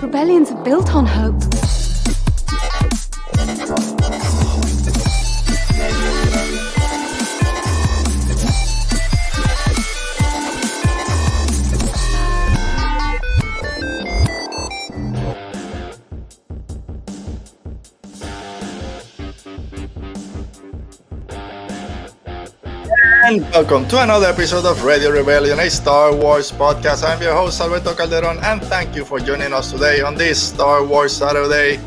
Rebellions are built on hope. And welcome to another episode of Radio Rebellion, a Star Wars podcast. I'm your host, Alberto Calderon, and thank you for joining us today on this Star Wars Saturday.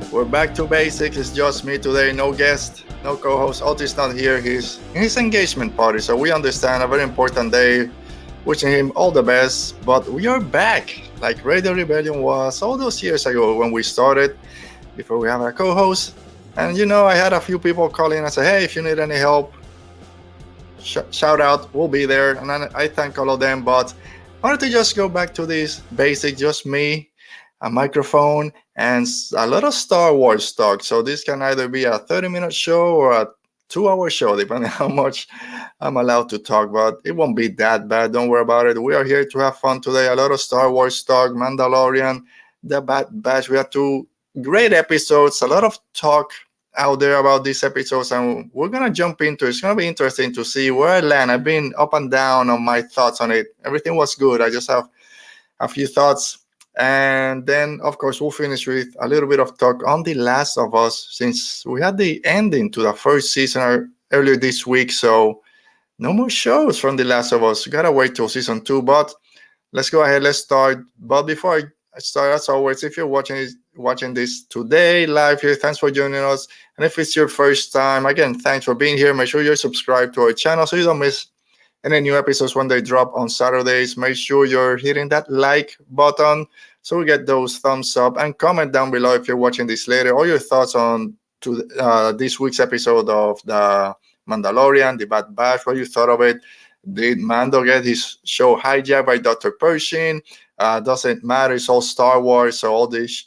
We're back to basics. It's just me today, no guest, no co-host. Otis not here. He's in his engagement party, so we understand a very important day. Wishing him all the best, but we are back like Radio Rebellion was all those years ago when we started, before we have a co-host. And you know, I had a few people calling and say, hey, if you need any help, shout out, we'll be there. And I thank all of them, but I wanted to just go back to this basic, just me, a microphone, and a lot of Star Wars talk. So this can either be a 30-minute show or a 2-hour show, depending on how much I'm allowed to talk, but it won't be that bad. Don't worry about it. We are here to have fun today. A lot of Star Wars talk, Mandalorian, the Bad Batch. We had 2 great episodes, a lot of talk out there about these episodes, and we're gonna jump into it. It's gonna be interesting to see where I land. I've been up and down on my thoughts on it. Everything was good. I just have a few thoughts, and then of course we'll finish with a little bit of talk on The Last of Us, since we had the ending to the first season earlier this week. So no more shows from The Last of Us. We gotta wait till season 2, but let's go ahead. Let's start. But before I start, as always, if you're watching this today live here, thanks for joining us. And if it's your first time, again, thanks for being here. Make sure you're subscribed to our channel so you don't miss any new episodes when they drop on Saturdays. Make sure you're hitting that like button so we get those thumbs up, and comment down below if you're watching this later all your thoughts on this week's episode of the Mandalorian, the Bad Batch. What you thought of it? Did Mando get his show hijacked by Dr. Pershing? Doesn't matter. It's all Star Wars, so all these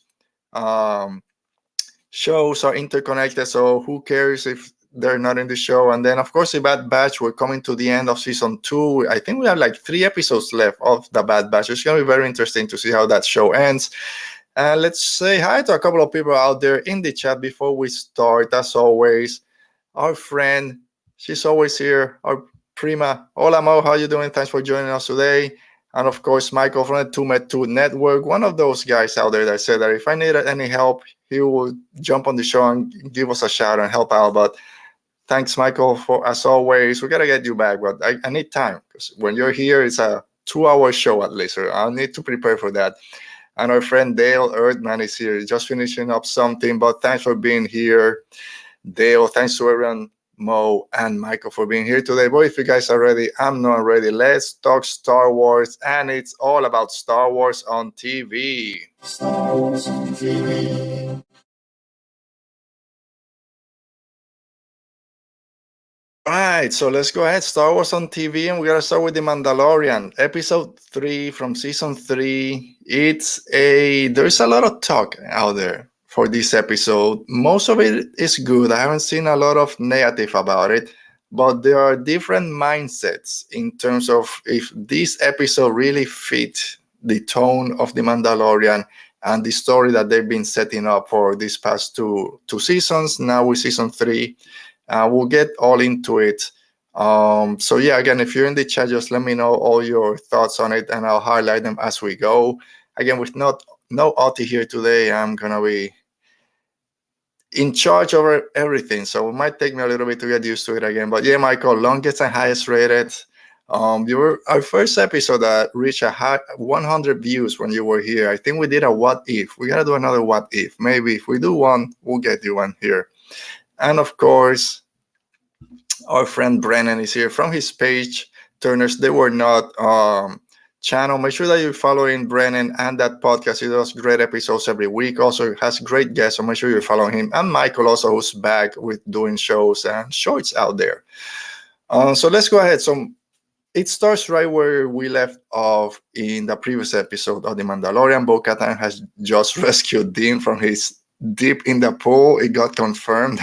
shows are interconnected, so who cares if they're not in the show? And then of course the Bad Batch, we're coming to the end of season 2. I think we have like 3 episodes left of the Bad Batch. It's going to be very interesting to see how that show ends. And let's say hi to a couple of people out there in the chat before we start. As always, our friend, she's always here, our prima. Hola Mo, how you doing? Thanks for joining us today. And of course, Michael from the 2med2 Network, one of those guys out there that said that if I needed any help, he would jump on the show and give us a shout and help out. But thanks, Michael, for as always. We got to get you back, but I need time, because when you're here, it's a 2-hour show at least. So I need to prepare for that. And our friend Dale Erdman is here, just finishing up something. But thanks for being here, Dale. Thanks to everyone, Mo and Michael, for being here today. Boy, if you guys are ready, I'm not ready. Let's talk Star Wars, and it's all about Star Wars on TV. Star Wars on TV. All right, so let's go ahead. Star Wars on TV, and we gotta start with The Mandalorian, episode 3 from season 3. There's a lot of talk out there for this episode. Most of it is good. I haven't seen a lot of negative about it, but there are different mindsets in terms of if this episode really fit the tone of The Mandalorian and the story that they've been setting up for these past two seasons. Now with season 3, we'll get all into it. So yeah, again, if you're in the chat, just let me know all your thoughts on it, and I'll highlight them as we go. Again, with no Oti here today, I'm gonna be in charge over everything, so it might take me a little bit to get used to it again. But yeah, Michael, longest and highest rated. You were our first episode that reached a high 100 views when you were here. I think we did a what if. We gotta do another what if. Maybe if we do one, we'll get you one here. And of course, our friend Brennan is here from his page Turners They Were Not channel. Make sure that you're following Brennan and that podcast. He does great episodes every week. Also has great guests, so make sure you're following him. And Michael also, who's back with doing shows and shorts out there. So let's go ahead. So it starts right where we left off in the previous episode of The Mandalorian. Bo-Katan has just rescued Din from his deep in the pool. It got confirmed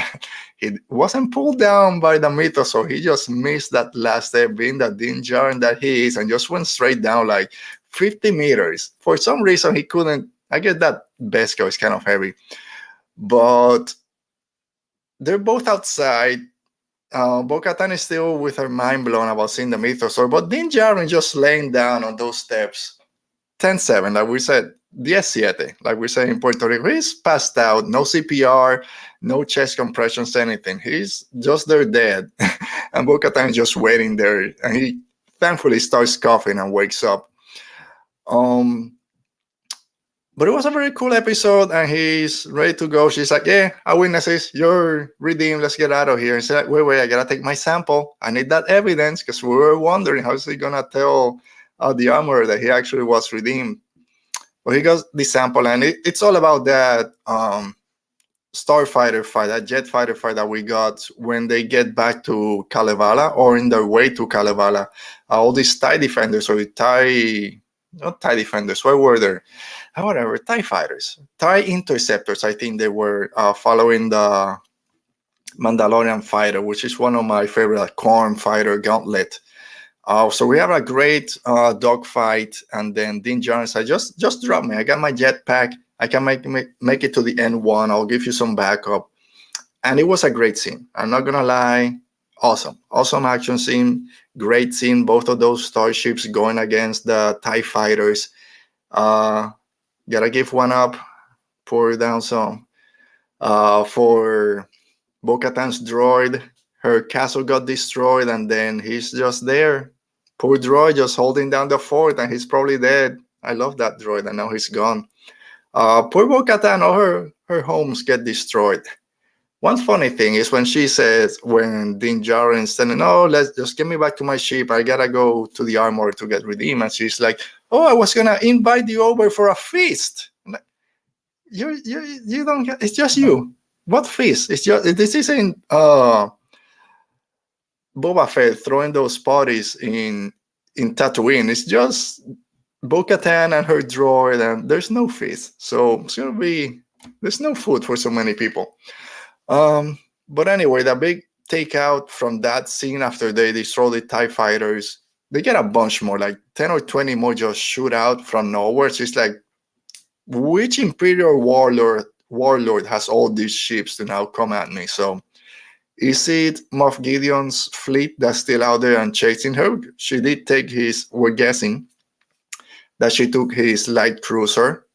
he wasn't pulled down by the mythos, so he just missed that last step, being the Din Djarin that he is, and just went straight down like 50 meters. For some reason, he couldn't I get that Beskar is kind of heavy, but they're both outside. Bo-Katan is still with her mind blown about seeing the Mythosaur, but Din Djarin just laying down on those steps. 10-7, like we said, 10-7, like we say in Puerto Rico. He's passed out, no CPR, no chest compressions, anything. He's just there dead. And Bo-Katan is just waiting there. And he thankfully starts coughing and wakes up. But it was a very cool episode, and he's ready to go. She's like, yeah, eyewitnesses, you're redeemed. Let's get out of here. And she's like, wait, I got to take my sample. I need that evidence, because we were wondering, how is he going to tell the armorer that he actually was redeemed? Well, he got the sample, and it's all about that starfighter fight, that jet fighter fight that we got when they get back to Kalevala, or in their way to Kalevala. All these TIE defenders, or not TIE defenders, where were they? Whatever, TIE fighters, TIE Interceptors, I think they were following the Mandalorian fighter, which is one of my favorite, Corn fighter gauntlet. So we have a great dogfight, and then Din Djarin said, just drop me. I got my jetpack. I can make it to the N1. I'll give you some backup. And it was a great scene. I'm not going to lie. Awesome action scene. Great scene. Both of those starships going against the TIE fighters. Gotta give one up, pour down some. For Bo-Katan's droid, her castle got destroyed, and then he's just there. Poor droid, just holding down the fort, and he's probably dead. I love that droid, and now he's gone. Poor Bo-Katan, all her homes get destroyed. One funny thing is when she says, when Din Djarin is saying, "Oh, let's just get me back to my ship. I gotta go to the armor to get redeemed," and she's like, "Oh, I was gonna invite you over for a feast." Like, you don't get. It's just you. What feast? It's just this isn't Boba Fett throwing those parties in Tatooine. It's just Bo-Katan and her droid, and there's no feast. So it's gonna be there's no food for so many people. But anyway, the big takeout from that scene after they destroy the TIE fighters, they get a bunch more, like 10 or 20 more just shoot out from nowhere. So it's like, which Imperial warlord has all these ships to now come at me? So is it Moff Gideon's fleet that's still out there and chasing her? She did take we're guessing that she took his light cruiser.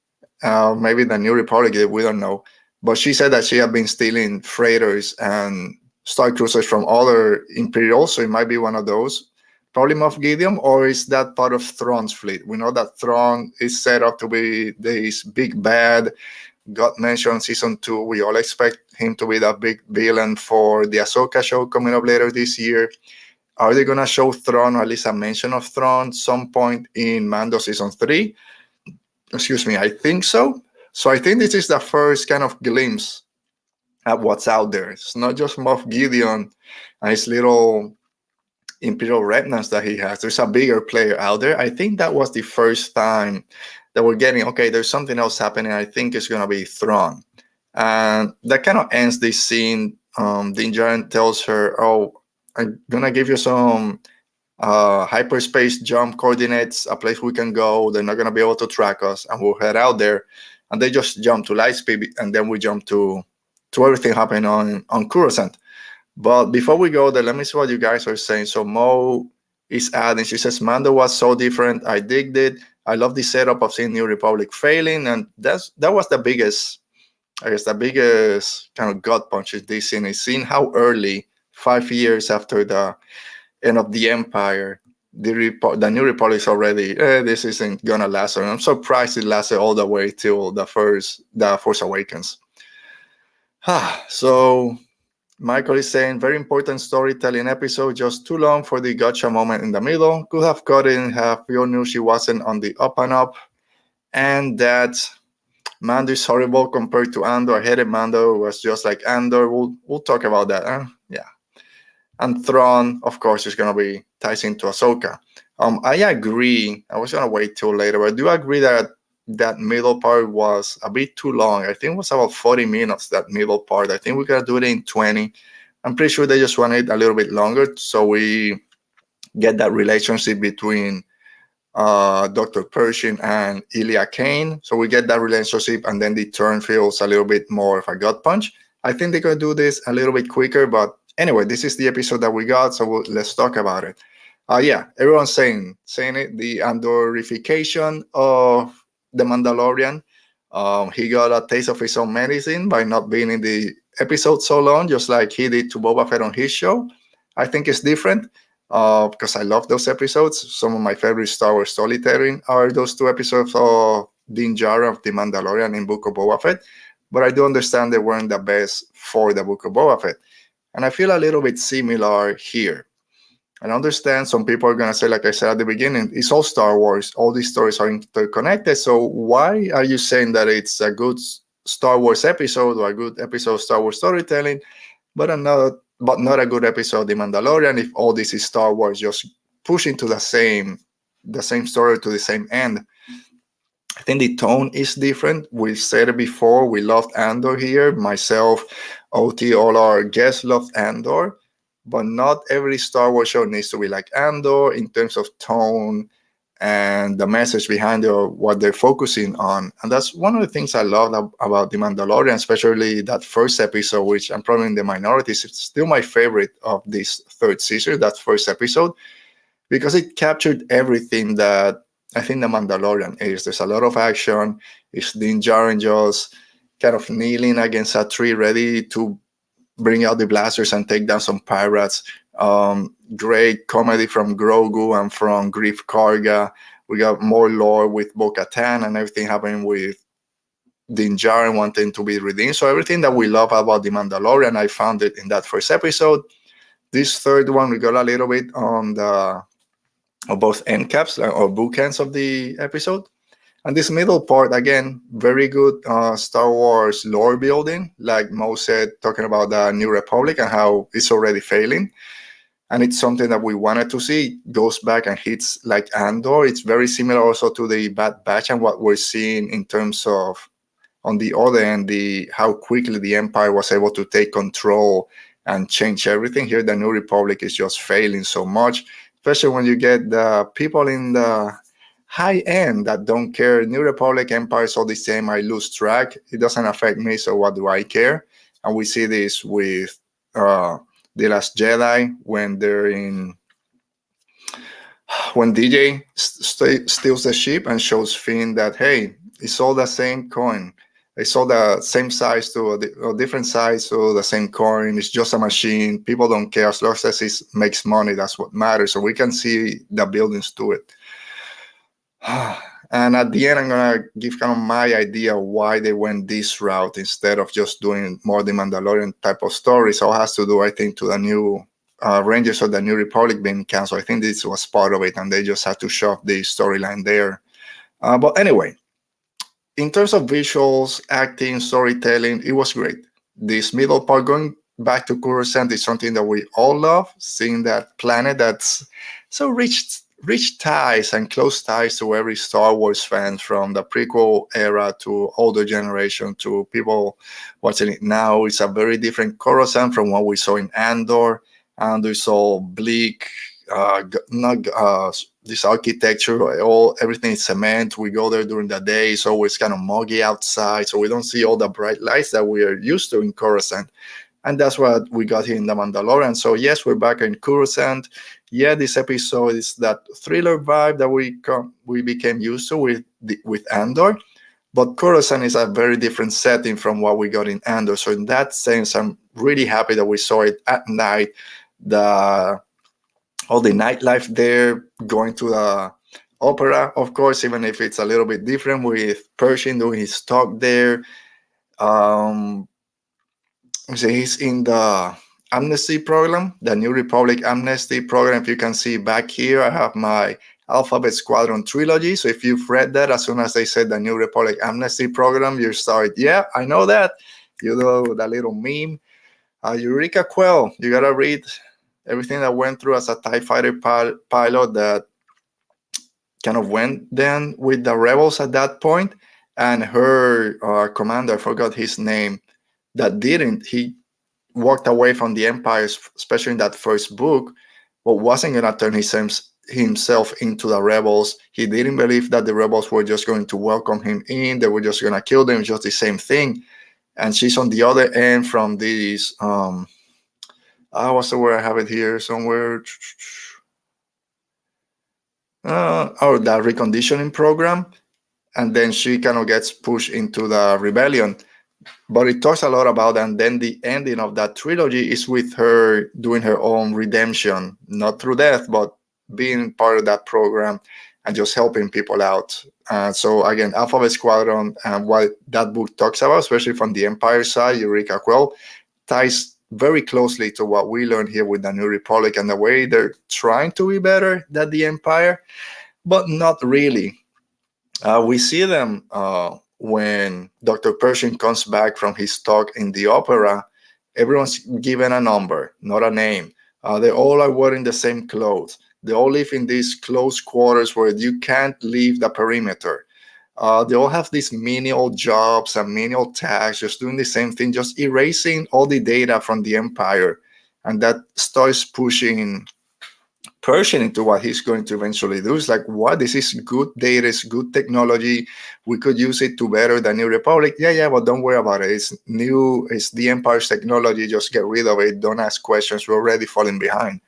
Maybe the New Republic did, we don't know. But she said that she had been stealing freighters and star cruisers from other Imperials, so it might be one of those. Probably Moff Gideon, or is that part of Thrawn's fleet? We know that Thrawn is set up to be this big bad. Got mentioned in season 2. We all expect him to be that big villain for the Ahsoka show coming up later this year. Are they going to show Thrawn, or at least a mention of Thrawn, some point in Mando season 3? Excuse me, I think so. So I think this is the first kind of glimpse at what's out there. It's not just Moff Gideon and his little Imperial remnants that he has. There's a bigger player out there. I think that was the first time that we're getting, okay, there's something else happening. I think it's going to be Thrawn. And that kind of ends this scene. Din Djarin tells her, oh, I'm going to give you some hyperspace jump coordinates, a place we can go. They're not going to be able to track us, and we'll head out there. And they just jump to light speed, and then we jump to everything happening on Coruscant. But before we go there, let me see what you guys are saying. So Mo is adding, she says, Mando was so different. I digged it. I love the setup of seeing New Republic failing. And that was the biggest, I guess, the biggest kind of gut punch is this scene, is seeing how early, 5 years after the end of the Empire, the New Republic is already, this isn't gonna last. And I'm surprised it lasted all the way till the Force Awakens. So Michael is saying, very important storytelling episode, just too long for the gotcha moment in the middle. Could have cut it in half. We all knew she wasn't on the up and up. And that Mando is horrible compared to Andor. I hated Mando. It was just like Andor. We'll talk about that. Yeah. And Thrawn, of course, is going to be ties into Ahsoka. I agree. I was going to wait till later, but I do agree that that middle part was a bit too long. I think it was about 40 minutes, that middle part. I think we got to do it in 20. I'm pretty sure they just wanted a little bit longer so we get that relationship between Dr. Pershing and Ilya Kane. So we get that relationship, and then the turn feels a little bit more of a gut punch. I think they're going to do this a little bit quicker, but anyway, this is the episode that we got, so let's talk about it. Yeah, everyone's saying it, the Andorification of the Mandalorian. He got a taste of his own medicine by not being in the episode so long, just like he did to Boba Fett on his show. I think it's different because I love those episodes. Some of my favorite Star Wars storytelling are those two episodes of Din Djarin of The Mandalorian in Book of Boba Fett. But I do understand they weren't the best for the Book of Boba Fett. And I feel a little bit similar here. I understand some people are going to say, like I said at the beginning, it's all Star Wars. All these stories are interconnected. So why are you saying that it's a good Star Wars episode or a good episode of Star Wars storytelling, but not a good episode of The Mandalorian if all this is Star Wars just pushing to the same story to the same end? I think the tone is different. We've said it before. We loved Andor here. Myself, OT, all our guests loved Andor. But not every Star Wars show needs to be like Andor in terms of tone and the message behind it or what they're focusing on. And that's one of the things I love about The Mandalorian, especially that first episode, which I'm probably in the minority. It's still my favorite of this third season, that first episode, because it captured everything that I think The Mandalorian is. There's a lot of action. It's Din Djarin just kind of kneeling against a tree, ready to bring out the blasters and take down some pirates. Great comedy from Grogu and from Grief Karga. We got more lore with Bo-Katan and everything happening with Din Djarin wanting to be redeemed. So everything that we love about The Mandalorian, I found it in that first episode. This third one, we got a little bit on both end caps or bookends of the episode. And this middle part, again, very good Star Wars lore building, like Mo said, talking about the New Republic and how it's already failing. And it's something that we wanted to see. It goes back and hits like Andor. It's very similar also to the Bad Batch and what we're seeing in terms of, on the other end, how quickly the Empire was able to take control and change everything. Here, the New Republic is just failing so much, especially when you get the people in the high end that don't care. New Republic, Empire is all the same. I lose track. It doesn't affect me, so what do I care? And we see this with The Last Jedi when DJ steals the ship and shows Finn that, hey, it's all the same coin. It's all the same size to a different size to the same coin. It's just a machine. People don't care. As long as it makes money, that's what matters. So we can see the buildings to it. And at the end, I'm going to give kind of my idea why they went this route instead of just doing more the Mandalorian type of story. So it has to do, I think, to the new Rangers of the New Republic being canceled. I think this was part of it, and they just had to shove the storyline there. But anyway, in terms of visuals, acting, storytelling, it was great. This middle part, going back to Coruscant, is something that we all love, seeing that planet that's so rich ties and close ties to every Star Wars fan, from the prequel era to older generation to people watching it now. It's a very different Coruscant from what we saw in Andor. And we saw bleak, this architecture, everything is cement. We go there during the day, it's always kind of muggy outside, so we don't see all the bright lights that we are used to in Coruscant. And that's what we got here in The Mandalorian. So yes, we're back in Coruscant. Yeah, this episode is that thriller vibe that we became used to with Andor. But Coruscant is a very different setting from what we got in Andor. So in that sense, I'm really happy that we saw it at night. All the nightlife there, going to the opera, of course, even if it's a little bit different, with Pershing doing his talk there. He's in the amnesty program, the New Republic amnesty program. If you can see back here, I have my Alphabet Squadron trilogy. So if you've read that, as soon as they said the New Republic amnesty program, you start, yeah, I know that. You know, that little meme. Eureka Quell, you got to read everything that went through as a TIE Fighter pilot that kind of went then with the rebels at that point. And her commander, I forgot his name, that didn't. He walked away from the Empire, especially in that first book, but wasn't going to turn himself into the rebels. He didn't believe that the rebels were just going to welcome him in. They were just going to kill them, just the same thing. And she's on the other end from this, what's the word? I have it here somewhere. Or the reconditioning program. And then she kind of gets pushed into the rebellion. But it talks a lot about that. And then the ending of that trilogy is with her doing her own redemption, not through death, but being part of that program and just helping people out. So again, Alphabet Squadron and what that book talks about, especially from the Empire side, Eureka Quell, ties very closely to what we learned here with the New Republic and the way they're trying to be better than the Empire, but not really. We see them when Dr. Pershing comes back from his talk in the opera. Everyone's given a number, not a name. They all are wearing the same clothes. They all live in these close quarters where you can't leave the perimeter. They all have these menial jobs and menial tasks, just doing the same thing, just erasing all the data from the Empire. And that starts pushing Pershing into what he's going to eventually do. It's like, what? This is good data, it's good technology. We could use it to better the New Republic. Yeah, but don't worry about it. It's new, it's the Empire's technology. Just get rid of it. Don't ask questions. We're already falling behind.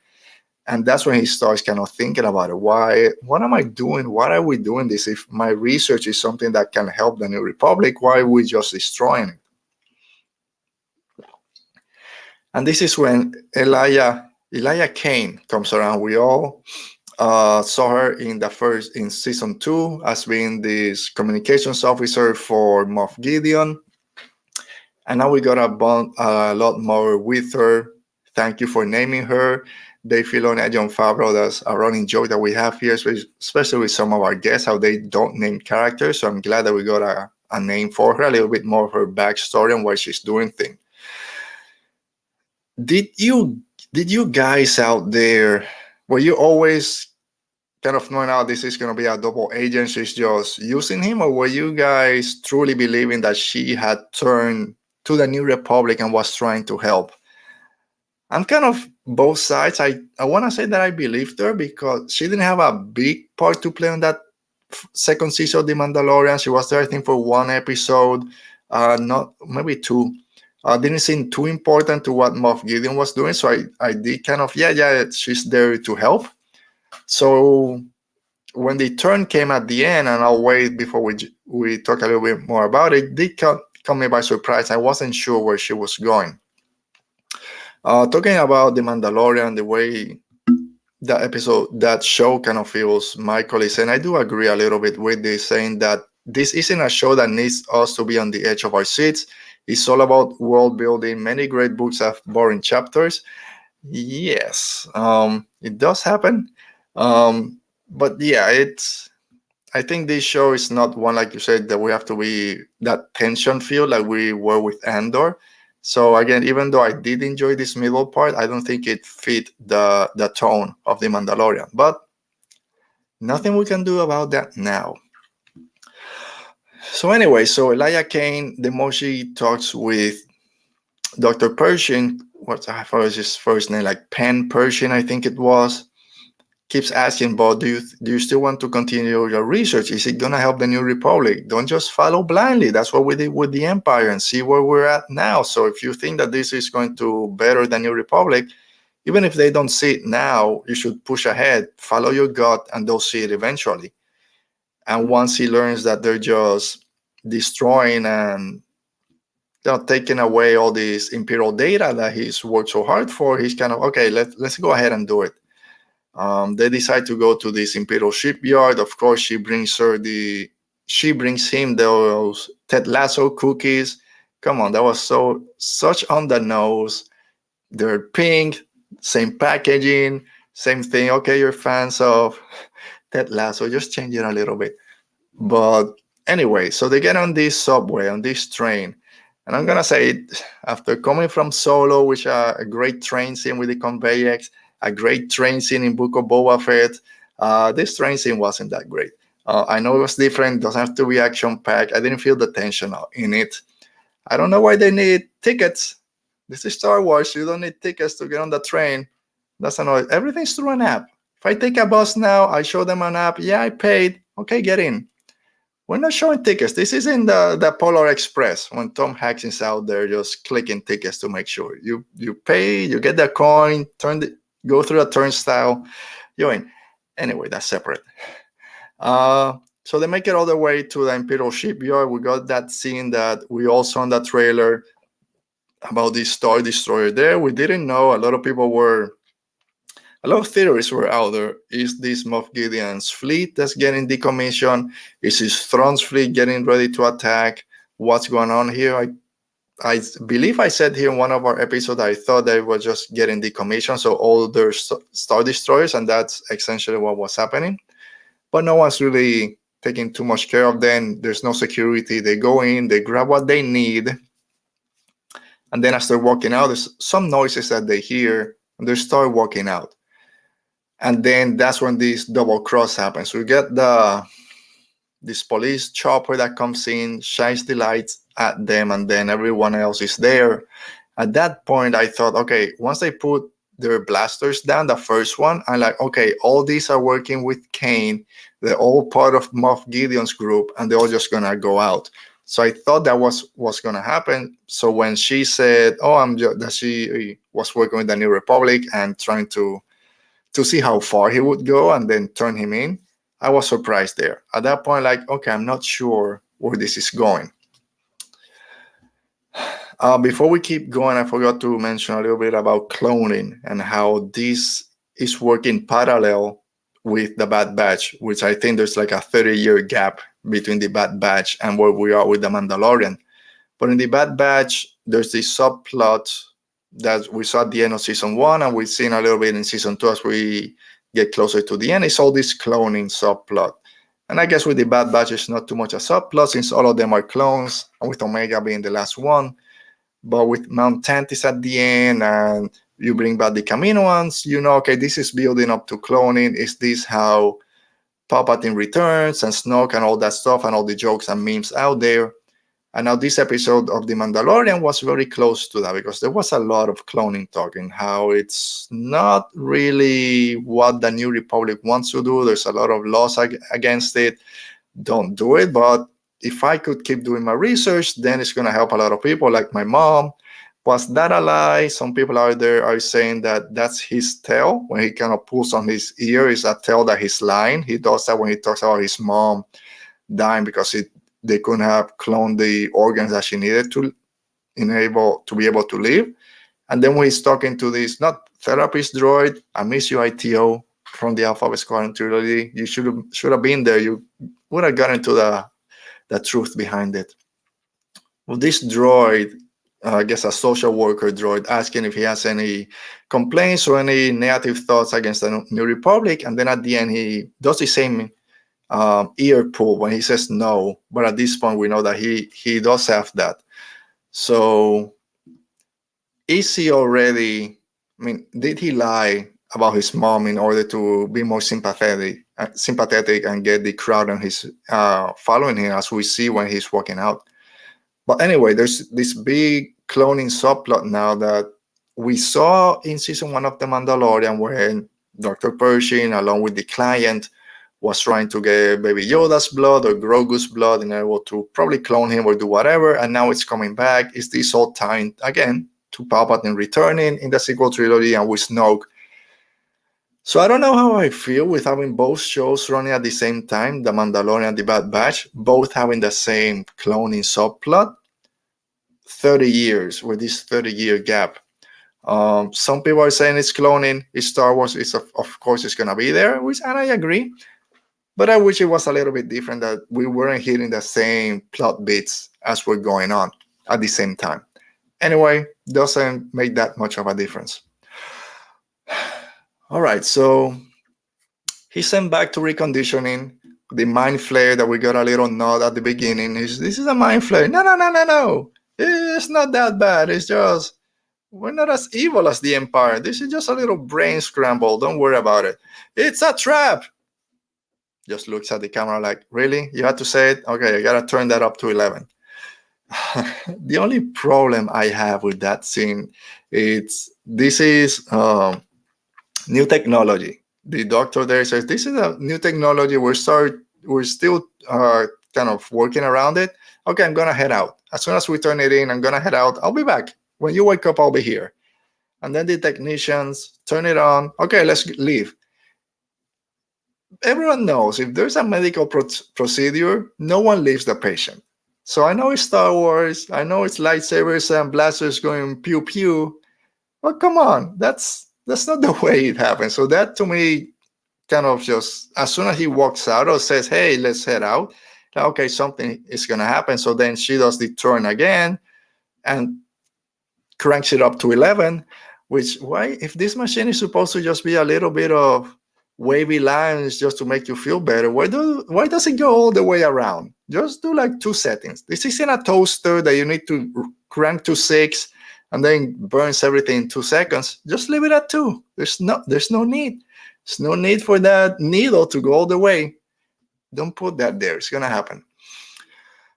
And that's when he starts kind of thinking about it. What am I doing? Why are we doing this? If my research is something that can help the New Republic, why are we just destroying it? And this is when Elijah Kane comes around. We all saw her in season 2 as being this communications officer for Moff Gideon. And now we got a lot more with her. Thank you for naming her. Dave Filoni and Jon Favreau, that's a running joke that we have here, especially with some of our guests, how they don't name characters. So I'm glad that we got a name for her, a little bit more of her backstory and why she's doing things. Did you guys out there, were you always kind of knowing how this is going to be a double agent, she's just using him, or were you guys truly believing that she had turned to the New Republic and was trying to help? I'm kind of both sides. I want to say that I believed her because she didn't have a big part to play on that second season of The Mandalorian. She was there, I think, for one episode, not maybe two. Didn't seem too important to what Moff Gideon was doing, so I did kind of, she's there to help. So when the turn came at the end, and I'll wait before we talk a little bit more about it, did come me by surprise. I wasn't sure where she was going. Talking about The Mandalorian, the way that show kind of feels, Michael is saying, I do agree a little bit with this, saying that this isn't a show that needs us to be on the edge of our seats. It's all about world building. Many great books have boring chapters. Yes, it does happen. But yeah, I think this show is not one, like you said, that we have to be that tension feel like we were with Andor. So again, even though I did enjoy this middle part, I don't think it fit the tone of The Mandalorian. But nothing we can do about that now. So anyway, so Elijah Kane, the more she talks with Dr. Pershing, I forgot his first name, like Penn Pershing, I think it was, keeps asking, but do you still want to continue your research? Is it going to help the New Republic? Don't just follow blindly. That's what we did with the Empire and see where we're at now. So if you think that this is going to better the New Republic, even if they don't see it now, you should push ahead, follow your gut, and they'll see it eventually. And once he learns that they're just destroying and taking away all this Imperial data that he's worked so hard for, he's kind of, okay, let's go ahead and do it. They decide to go to this Imperial shipyard. Of course, she brings him those Ted Lasso cookies. Come on, that was such on the nose. They're pink, same packaging, same thing. Okay, you're fans of Ted Lasso, just change it a little bit. But anyway, so they get on this subway, on this train. And I'm going to say, after coming from Solo, which are a great train scene with the conveyors, a great train scene in Book of Boba Fett, this train scene wasn't that great. I know it was different. It doesn't have to be action-packed. I didn't feel the tension in it. I don't know why they need tickets. This is Star Wars. You don't need tickets to get on the train. That's annoying. Everything's through an app. If I take a bus now, I show them an app. Yeah, I paid. Okay, get in. We're not showing tickets. This isn't the Polar Express when Tom Hanks is out there just clicking tickets to make sure. You pay, you get the coin, go through the turnstile, you're in. Anyway, that's separate. So they make it all the way to the Imperial shipyard. We got that scene that we all saw in the trailer about this Star Destroyer there. We didn't know. A lot of theories were out there. Is this Moff Gideon's fleet that's getting decommissioned? Is his Thrawn's fleet getting ready to attack? What's going on here? I believe I said here in one of our episodes, I thought they were just getting decommissioned, so all their Star Destroyers, and that's essentially what was happening. But no one's really taking too much care of them. There's no security. They go in, they grab what they need, and then as they're walking out, there's some noises that they hear, and they start walking out. And then that's when this double cross happens. We get this police chopper that comes in, shines the lights at them, and then everyone else is there. At that point, I thought, okay, once they put their blasters down, the first one, I'm like, okay, all these are working with Kane. They're all part of Moff Gideon's group, and they're all just gonna go out. So I thought that was what's gonna happen. So when she said, that she was working with the New Republic and trying to see how far he would go and then turn him in, I was surprised there. At that point, like, okay, I'm not sure where this is going. Before we keep going, I forgot to mention a little bit about cloning and how this is working parallel with the Bad Batch, which I think there's like a 30-year gap between the Bad Batch and where we are with the Mandalorian. But in the Bad Batch, there's this subplot that we saw at the end of season 1, and we've seen a little bit in season 2 as we get closer to the end. It's all this cloning subplot. And I guess with the Bad Batch, it's not too much a subplot since all of them are clones, and with Omega being the last one. But with Mount Tantis at the end, and you bring back the Kaminoans, okay, this is building up to cloning. Is this how Palpatine returns and Snoke and all that stuff and all the jokes and memes out there? And now this episode of The Mandalorian was very close to that because there was a lot of cloning talking, how it's not really what the New Republic wants to do. There's a lot of laws against it. Don't do it. But if I could keep doing my research, then it's going to help a lot of people like my mom. Was that a lie? Some people out there are saying that that's his tail. When he kind of pulls on his ear, is a tail that he's lying. He does that when he talks about his mom dying because they couldn't have cloned the organs that she needed to be able to live. And then when he's talking to this, not therapist droid, I miss you, ITO, from the Alphabet Squadron trilogy. You should have been there. You would have gotten to the truth behind it. Well, this droid, I guess a social worker droid, asking if he has any complaints or any negative thoughts against the New Republic. And then at the end, he does the same ear pull when he says no, but at this point we know that he does have that. So is he already, did he lie about his mom in order to be more sympathetic and get the crowd and his following him, as we see when he's walking out? But anyway, there's this big cloning subplot now that we saw in season 1 of The Mandalorian, when Dr. Pershing, along with the client, was trying to get Baby Yoda's blood or Grogu's blood in order to probably clone him or do whatever, and now it's coming back. Is this all tied again to Palpatine returning in the sequel trilogy and with Snoke? So I don't know how I feel with having both shows running at the same time, The Mandalorian and The Bad Batch, both having the same cloning subplot. 30 years with this 30-year gap. Some people are saying it's cloning. It's Star Wars. Of course, it's going to be there, and I agree. But I wish it was a little bit different, that we weren't hitting the same plot beats as we're going on at the same time. Anyway, doesn't make that much of a difference. All right, so he's sent back to reconditioning. The mind flare that we got a little nod at the beginning is, this is a mind flare. No. It's not that bad. It's just, we're not as evil as the Empire. This is just a little brain scramble. Don't worry about it. It's a trap. Just looks at the camera like, really? You had to say it? Okay, I got to turn that up to 11. The only problem I have with that scene is this is new technology. the doctor there says, "This is a new technology. We're still kind of working around it. Okay, I'm gonna head out. As soon as we turn it in, I'm gonna head out. I'll be back. When you wake up, I'll be here." And then the technicians turn it on. Okay, let's leave. Everyone knows if there's a medical procedure, no one leaves the patient. So I know it's Star Wars. I know it's lightsabers and blasters going pew pew. But come on, that's not the way it happens. So that to me kind of just, as soon as he walks out or says, "Hey, let's head out," okay, something is gonna happen. So then she does the turn again and cranks it up to 11. Which, why, if this machine is supposed to just be a little bit of wavy lines just to make you feel better, why does it go all the way around? Just do like 2 settings. This isn't a toaster that you need to crank to 6 and then burns everything in 2 seconds. Just leave it at 2. There's no need. There's no need for that needle to go all the way. Don't put that there. It's gonna happen.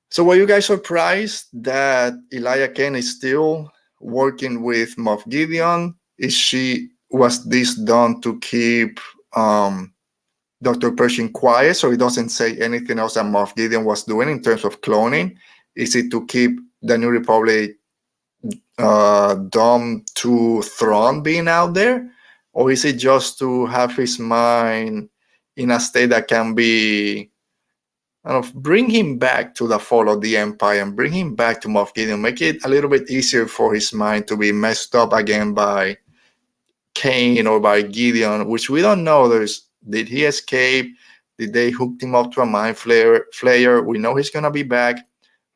So were you guys surprised that Elijah Kane is still working with Moff Gideon? Was this done to keep Dr. Pershing quiet so he doesn't say anything else that Moff Gideon was doing in terms of cloning? Is it to keep the New Republic dumb to Thrawn being out there? Or is it just to have his mind in a state that can be kind of bring him back to the fall of the Empire and bring him back to Moff Gideon, make it a little bit easier for his mind to be messed up again by Kane or by Gideon, which we don't know. Did he escape? Did they hook him up to a mind flayer? We know he's going to be back.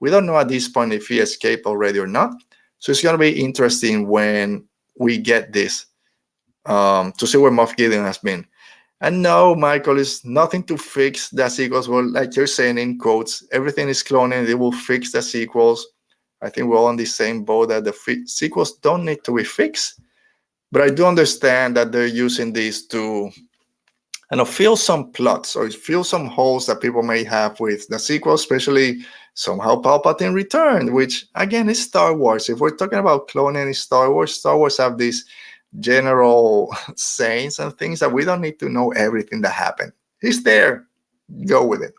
We don't know at this point if he escaped already or not. So it's going to be interesting when we get this to see where Moff Gideon has been. And no, Michael, is nothing to fix the sequels. Well, like you're saying in quotes, everything is cloning. They will fix the sequels. I think we're all on the same boat that the sequels don't need to be fixed. But I do understand that they're using this to fill some plots or fill some holes that people may have with the sequel, especially somehow Palpatine returned, which again is Star Wars. If we're talking about cloning in Star Wars have these general sayings and things that we don't need to know everything that happened. He's there. Go with it.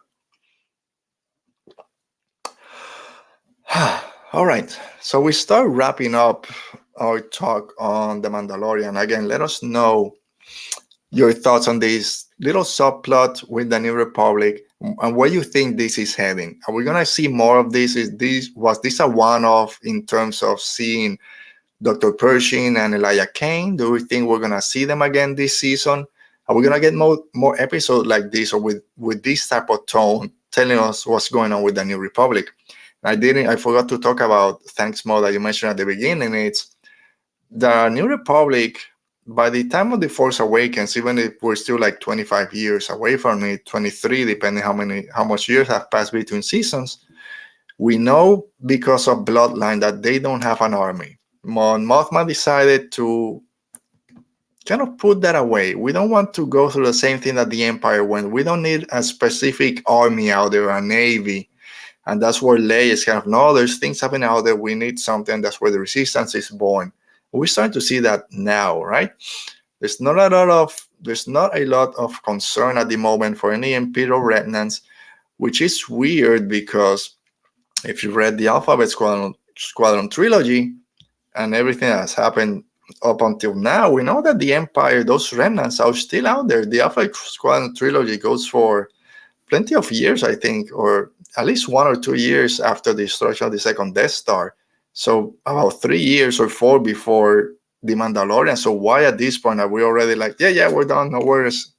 All right. So we start wrapping up our talk on The Mandalorian. Again, let us know your thoughts on this little subplot with the New Republic and where you think this is heading. Are we going to see more of this? Was this a one-off in terms of seeing Dr. Pershing and Elijah Kane? Do we think we're going to see them again this season? Are we going to get more episodes like this or with this type of tone telling us what's going on with the New Republic? I forgot to talk about thanks Mo that you mentioned at the beginning. It's the New Republic. By the time of The Force Awakens, even if we're still like 25 years away from it, 23, depending how much years have passed between seasons, we know because of Bloodline that they don't have an army. Mon Mothma decided to kind of put that away. We don't want to go through the same thing that the Empire went. We don't need a specific army out there, a navy. And that's where Leia is kind of, no, there's things happening out there. We need something. That's where the resistance is born. We're starting to see that now, right? There's not a lot of concern at the moment for any Imperial remnants, which is weird because if you read the Alphabet Squadron trilogy and everything that's happened up until now, we know that the Empire, those remnants are still out there. The Alphabet Squadron trilogy goes for plenty of years, I think, or at least 1 or 2 years after the destruction of the second Death Star. So about 3 years or 4 before The Mandalorian. So why at this point are we already like, yeah, we're done, no worries.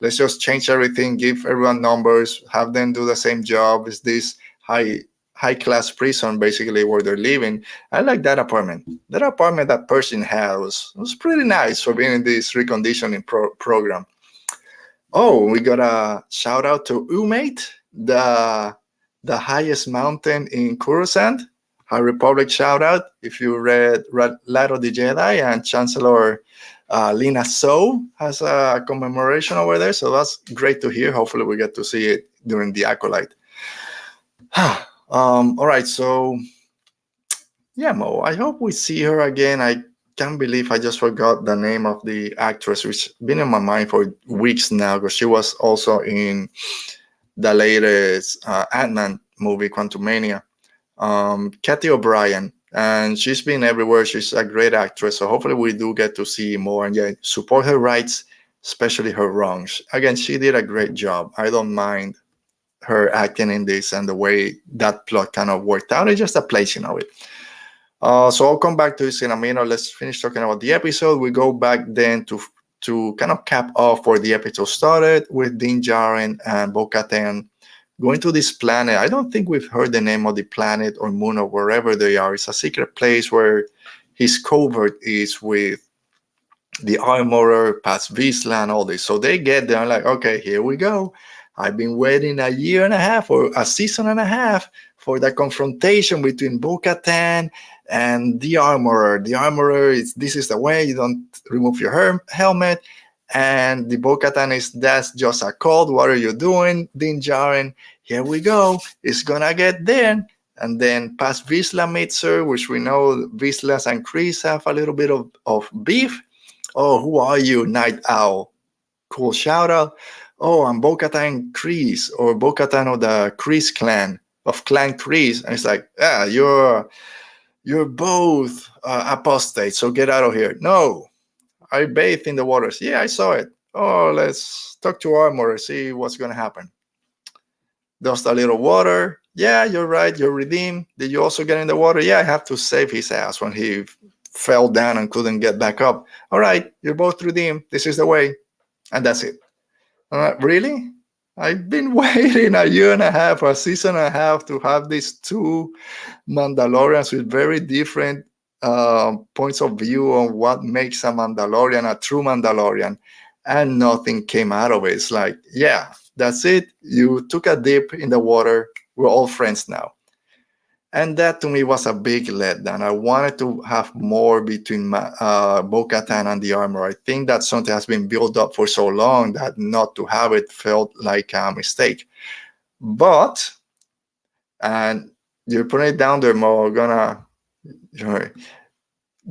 Let's just change everything, give everyone numbers, have them do the same job. It's this high-class prison, basically, where they're living. I like that apartment. That apartment that Pershing had was pretty nice for being in this reconditioning program. Oh, we got a shout-out to Umate, the highest mountain in Coruscant. High Republic shout out if you read Light of the Jedi, and Chancellor Lina So has a commemoration over there. So that's great to hear. Hopefully we get to see it during the Acolyte. All right. So yeah, Mo, I hope we see her again. can't believe I just forgot the name of the actress, which been in my mind for weeks now, because she was also in the latest Ant-Man movie, Quantumania. Kathy O'Brien, and she's been everywhere. She's a great actress, so hopefully we do get to see more. And yeah, support her rights, especially her wrongs. Again, she did a great job. I don't mind her acting in this and the way that plot kind of worked out. It's just a placing of it. So I'll come back to this in a minute. Let's finish talking about the episode. We go back then to kind of cap off where the episode started with Din Djarin and Bo-Katan going to this planet. I don't think we've heard the name of the planet or moon or wherever they are. It's a secret place where his covert is with the armorer, Paz Vizsla, and all this. So they get there and like, okay, here we go. I've been waiting a year and a half or a season and a half for the confrontation between Bo-Katan and the armorer. The armorer is, this is the way, you don't remove your helmet. And the Bo-Katan is, that's just a code. What are you doing, Din Djarin? Here we go. It's gonna get there. And then Paz Vizsla meets her, which we know Vizslas and Chris have a little bit of beef. Oh, who are you, Night Owl? Cool shout out. Oh, I'm Bo-Katan Chris, or Bo-Katan of the Chris clan, of Clan Chris. And it's like, you're both apostates, so get out of here. No, I bathed in the waters. Yeah, I saw it. Oh, let's talk to Armor, see what's going to happen. Just a little water. Yeah, you're right. You're redeemed. Did you also get in the water? Yeah, I have to save his ass when he fell down and couldn't get back up. All right, you're both redeemed. This is the way. And that's it. Really? I've been waiting a year and a half, or a season and a half to have these two Mandalorians with very different points of view on what makes a Mandalorian a true Mandalorian, and nothing came out of it. It's like, yeah, that's it. You took a dip in the water. We're all friends now. And that to me was a big letdown. I wanted to have more between Bo-Katan and the armor. I think that something has been built up for so long that not to have it felt like a mistake. But, and you're putting it down there, Mo,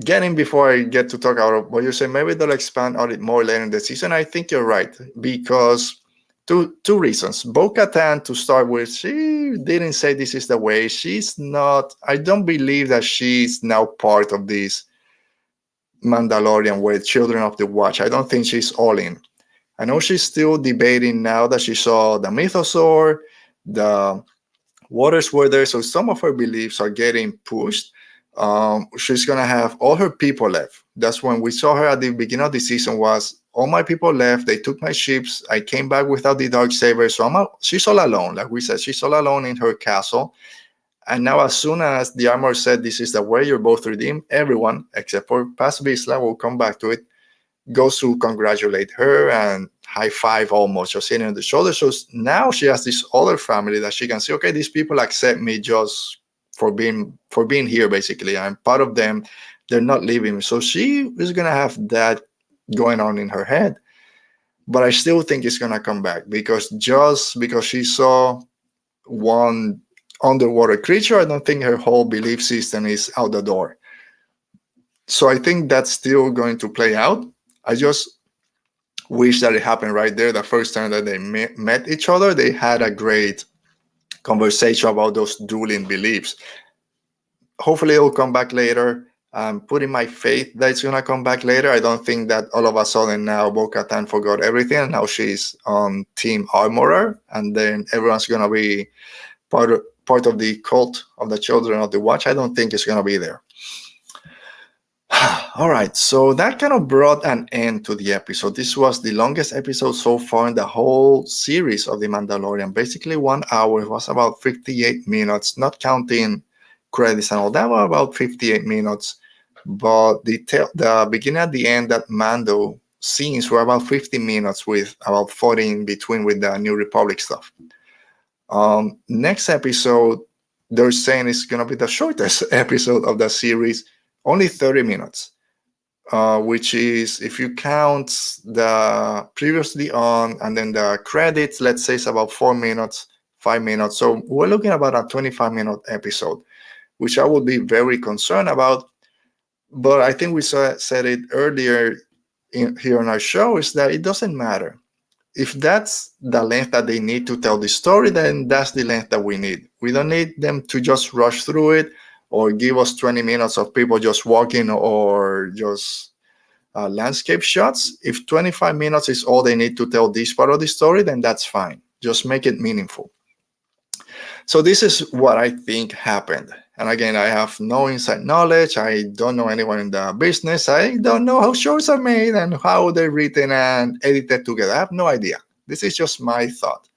getting before I get to talk about what you say, maybe they'll expand on it more later in the season. I think you're right, because two reasons. Bo-Katan, to start with, she didn't say this is the way. She's not, I don't believe that she's now part of this Mandalorian with Children of the Watch. I don't think she's all in. I know she's still debating now that she saw the Mythosaur, the waters were there, so some of her beliefs are getting pushed. She's gonna have all her people left. That's when we saw her at the beginning of the season, was all my people left. They took my ships. I came back without the Darksaber, so she's all alone. Like we said, she's all alone in her castle. And now, as soon as the armor said, this is the way, you're both redeemed, everyone except for Paz Vizsla, we'll come back to it, goes to congratulate her and high five, almost just sitting on the shoulder. So now she has this other family that she can say, okay, these people accept me just for being here. Basically, I'm part of them. They're not leaving me. So she is gonna have that going on in her head. But I still think it's gonna come back, because just because she saw one underwater creature, I don't think her whole belief system is out the door. So I think that's still going to play out. I just wish that it happened right there. The first time that they met each other, they had a great conversation about those dueling beliefs. Hopefully it'll come back later. I'm putting my faith that it's going to come back later. I don't think that all of a sudden now Bo-Katan forgot everything and now she's on Team Armorer, and then everyone's going to be part of the cult of the Children of the Watch. I don't think it's going to be there. All right, so that kind of brought an end to the episode. This was the longest episode so far in the whole series of The Mandalorian. Basically 1 hour. It was about 58 minutes, not counting credits and all that, were about 58 minutes. But the beginning and the end, that Mando scenes were about 50 minutes with about 40 in between with the New Republic stuff. Next episode, they're saying it's going to be the shortest episode of the series, only 30 minutes. Which is, if you count the previously on and then the credits, let's say it's about 4 minutes, 5 minutes. So we're looking at about a 25-minute episode, which I would be very concerned about. But I think we said it earlier here on our show, is that it doesn't matter. If that's the length that they need to tell the story, then that's the length that we need. We don't need them to just rush through it or give us 20 minutes of people just walking or just landscape shots. If 25 minutes is all they need to tell this part of the story, then that's fine. Just make it meaningful. So this is what I think happened. And again, I have no inside knowledge. I don't know anyone in the business. I don't know how shows are made and how they're written and edited together. I have no idea. This is just my thought.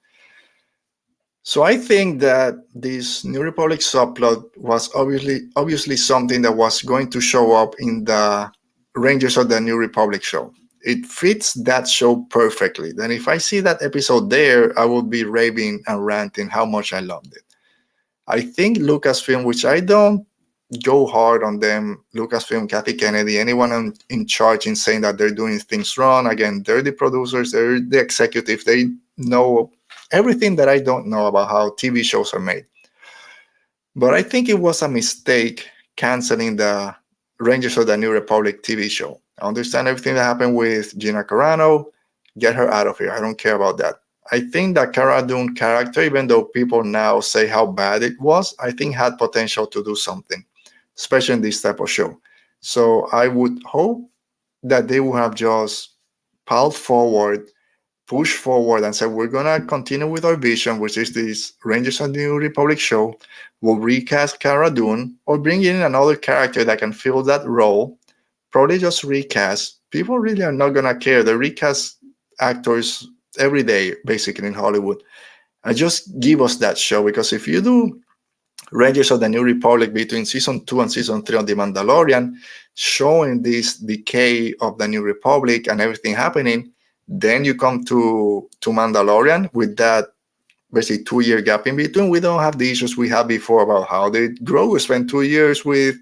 So I think that this New Republic subplot was obviously something that was going to show up in the Rangers of the New Republic show. It fits that show perfectly. Then if I see that episode there, I will be raving and ranting how much I loved it. I think Lucasfilm, which I don't go hard on them, Lucasfilm, Kathy Kennedy, anyone in charge in saying that they're doing things wrong. Again, they're the producers, they're the executive, they know everything that I don't know about how TV shows are made. But I think it was a mistake canceling the Rangers of the New Republic TV show. I understand everything that happened with Gina Carano. Get her out of here. I don't care about that. I think that Cara Dune character, even though people now say how bad it was, I think had potential to do something, especially in this type of show. So I would hope that they would have just piled forward, pushed forward, and said, we're going to continue with our vision, which is this Rangers of the New Republic show. We'll recast Cara Dune or bring in another character that can fill that role. Probably just recast. People really are not going to care. They recast actors every day, basically, in Hollywood. And just give us that show, because if you do Rangers of the New Republic between season 2 and season 3 on The Mandalorian, showing this decay of the New Republic and everything happening, then you come to Mandalorian with that basically 2-year gap in between. We don't have the issues we had before about how did Grogu spend 2 years with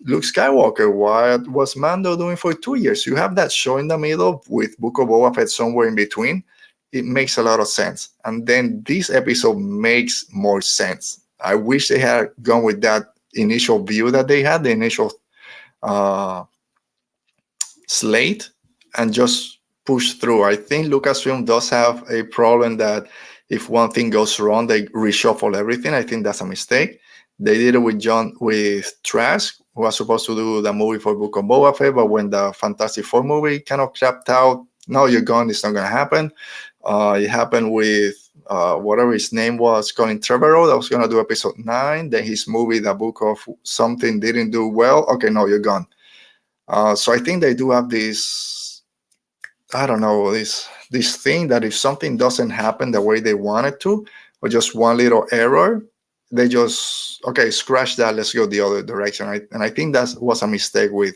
Luke Skywalker. What was Mando doing for 2 years? You have that show in the middle with Book of Boba Fett somewhere in between. It makes a lot of sense. And then this episode makes more sense. I wish they had gone with that initial view that they had, the initial slate, and just push through. I think Lucasfilm does have a problem that if one thing goes wrong, they reshuffle everything. I think that's a mistake. They did it with Trask, who was supposed to do the movie for Book of Boba Fett, but when the Fantastic Four movie kind of crapped out, no, you're gone, it's not going to happen. It happened with whatever his name was, Colin Trevorrow, that was going to do episode 9. Then his movie, The Book of Something, didn't do well. Okay, no, you're gone. So I think they do have this, I don't know, this thing that if something doesn't happen the way they want it to, or just one little error, they just, okay, scratch that, let's go the other direction. And I think that was a mistake with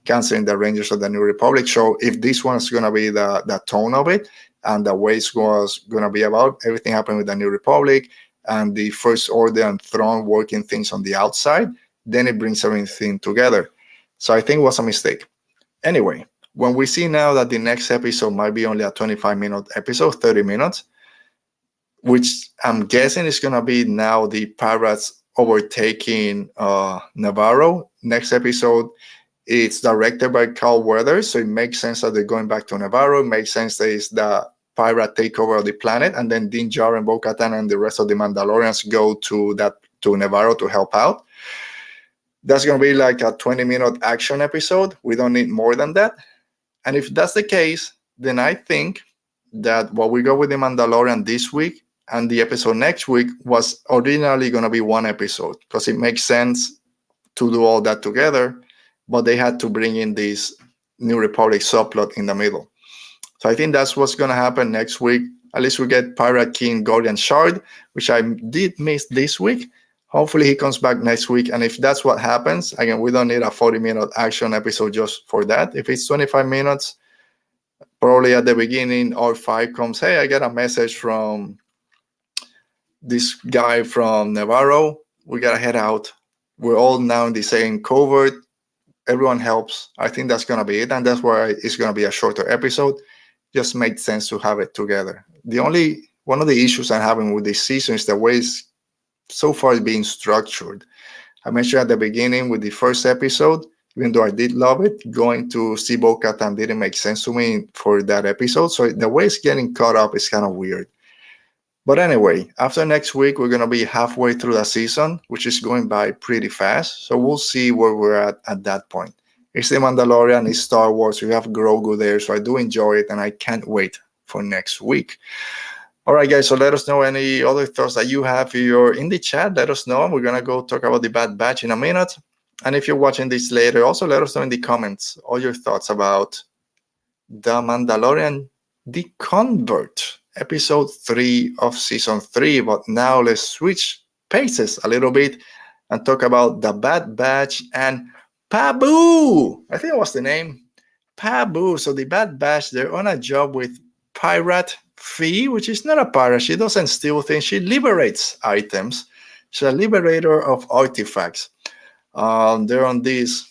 canceling the Rangers of the New Republic show. If this one's going to be the tone of it, and the way it was going to be about everything happened with the New Republic and the First Order and Throne working things on the outside, then it brings everything together. So I think it was a mistake. Anyway, when we see now that the next episode might be only a 25-minute episode, 30 minutes, which I'm guessing is going to be now the pirates overtaking Navarro. Next episode, it's directed by Carl Weathers, so it makes sense that they're going back to Navarro. It makes sense that it's the pirate takeover of the planet, and then Din Djarin, Bo-Katan, and the rest of the Mandalorians go to Navarro to help out. That's going to be like a 20-minute action episode. We don't need more than that. And if that's the case, then I think that what we go with the Mandalorian this week and the episode next week was originally going to be one episode, because it makes sense to do all that together, but they had to bring in this New Republic subplot in the middle. So I think that's what's going to happen next week. At least we get Pirate King Gordian Shard, which I did miss this week. Hopefully he comes back next week. And if that's what happens, again, we don't need a 40-minute action episode just for that. If it's 25 minutes, probably at the beginning, R5 comes, hey, I got a message from this guy from Navarro. We got to head out. We're all now in the same covert. Everyone helps. I think that's going to be it. And that's why it's going to be a shorter episode. Just makes sense to have it together. One of the issues I'm having with this season is the way it's so far being structured. I mentioned at the beginning with the first episode, Even though I did love it, going to see Bo-Katan didn't make sense to me for that episode. So the way it's getting caught up is kind of weird. But anyway, after next week, we're going to be halfway through the season, which is going by pretty fast. So we'll see where we're at that point. It's The Mandalorian, it's Star Wars. We have Grogu there. So I do enjoy it, and I can't wait for next week. All right, guys. So let us know any other thoughts that you have. If you're in the chat, let us know. We're going to go talk about the Bad Batch in a minute. And if you're watching this later, also let us know in the comments all your thoughts about The Mandalorian, The Convert, episode 3 of season 3. But now let's switch paces a little bit and talk about the Bad Batch and Pabu. I think that was the name. Pabu. So the Bad Batch, they're on a job with Pirate Fee, which is not a pirate. She doesn't steal things. She liberates items. She's a liberator of artifacts. They're on this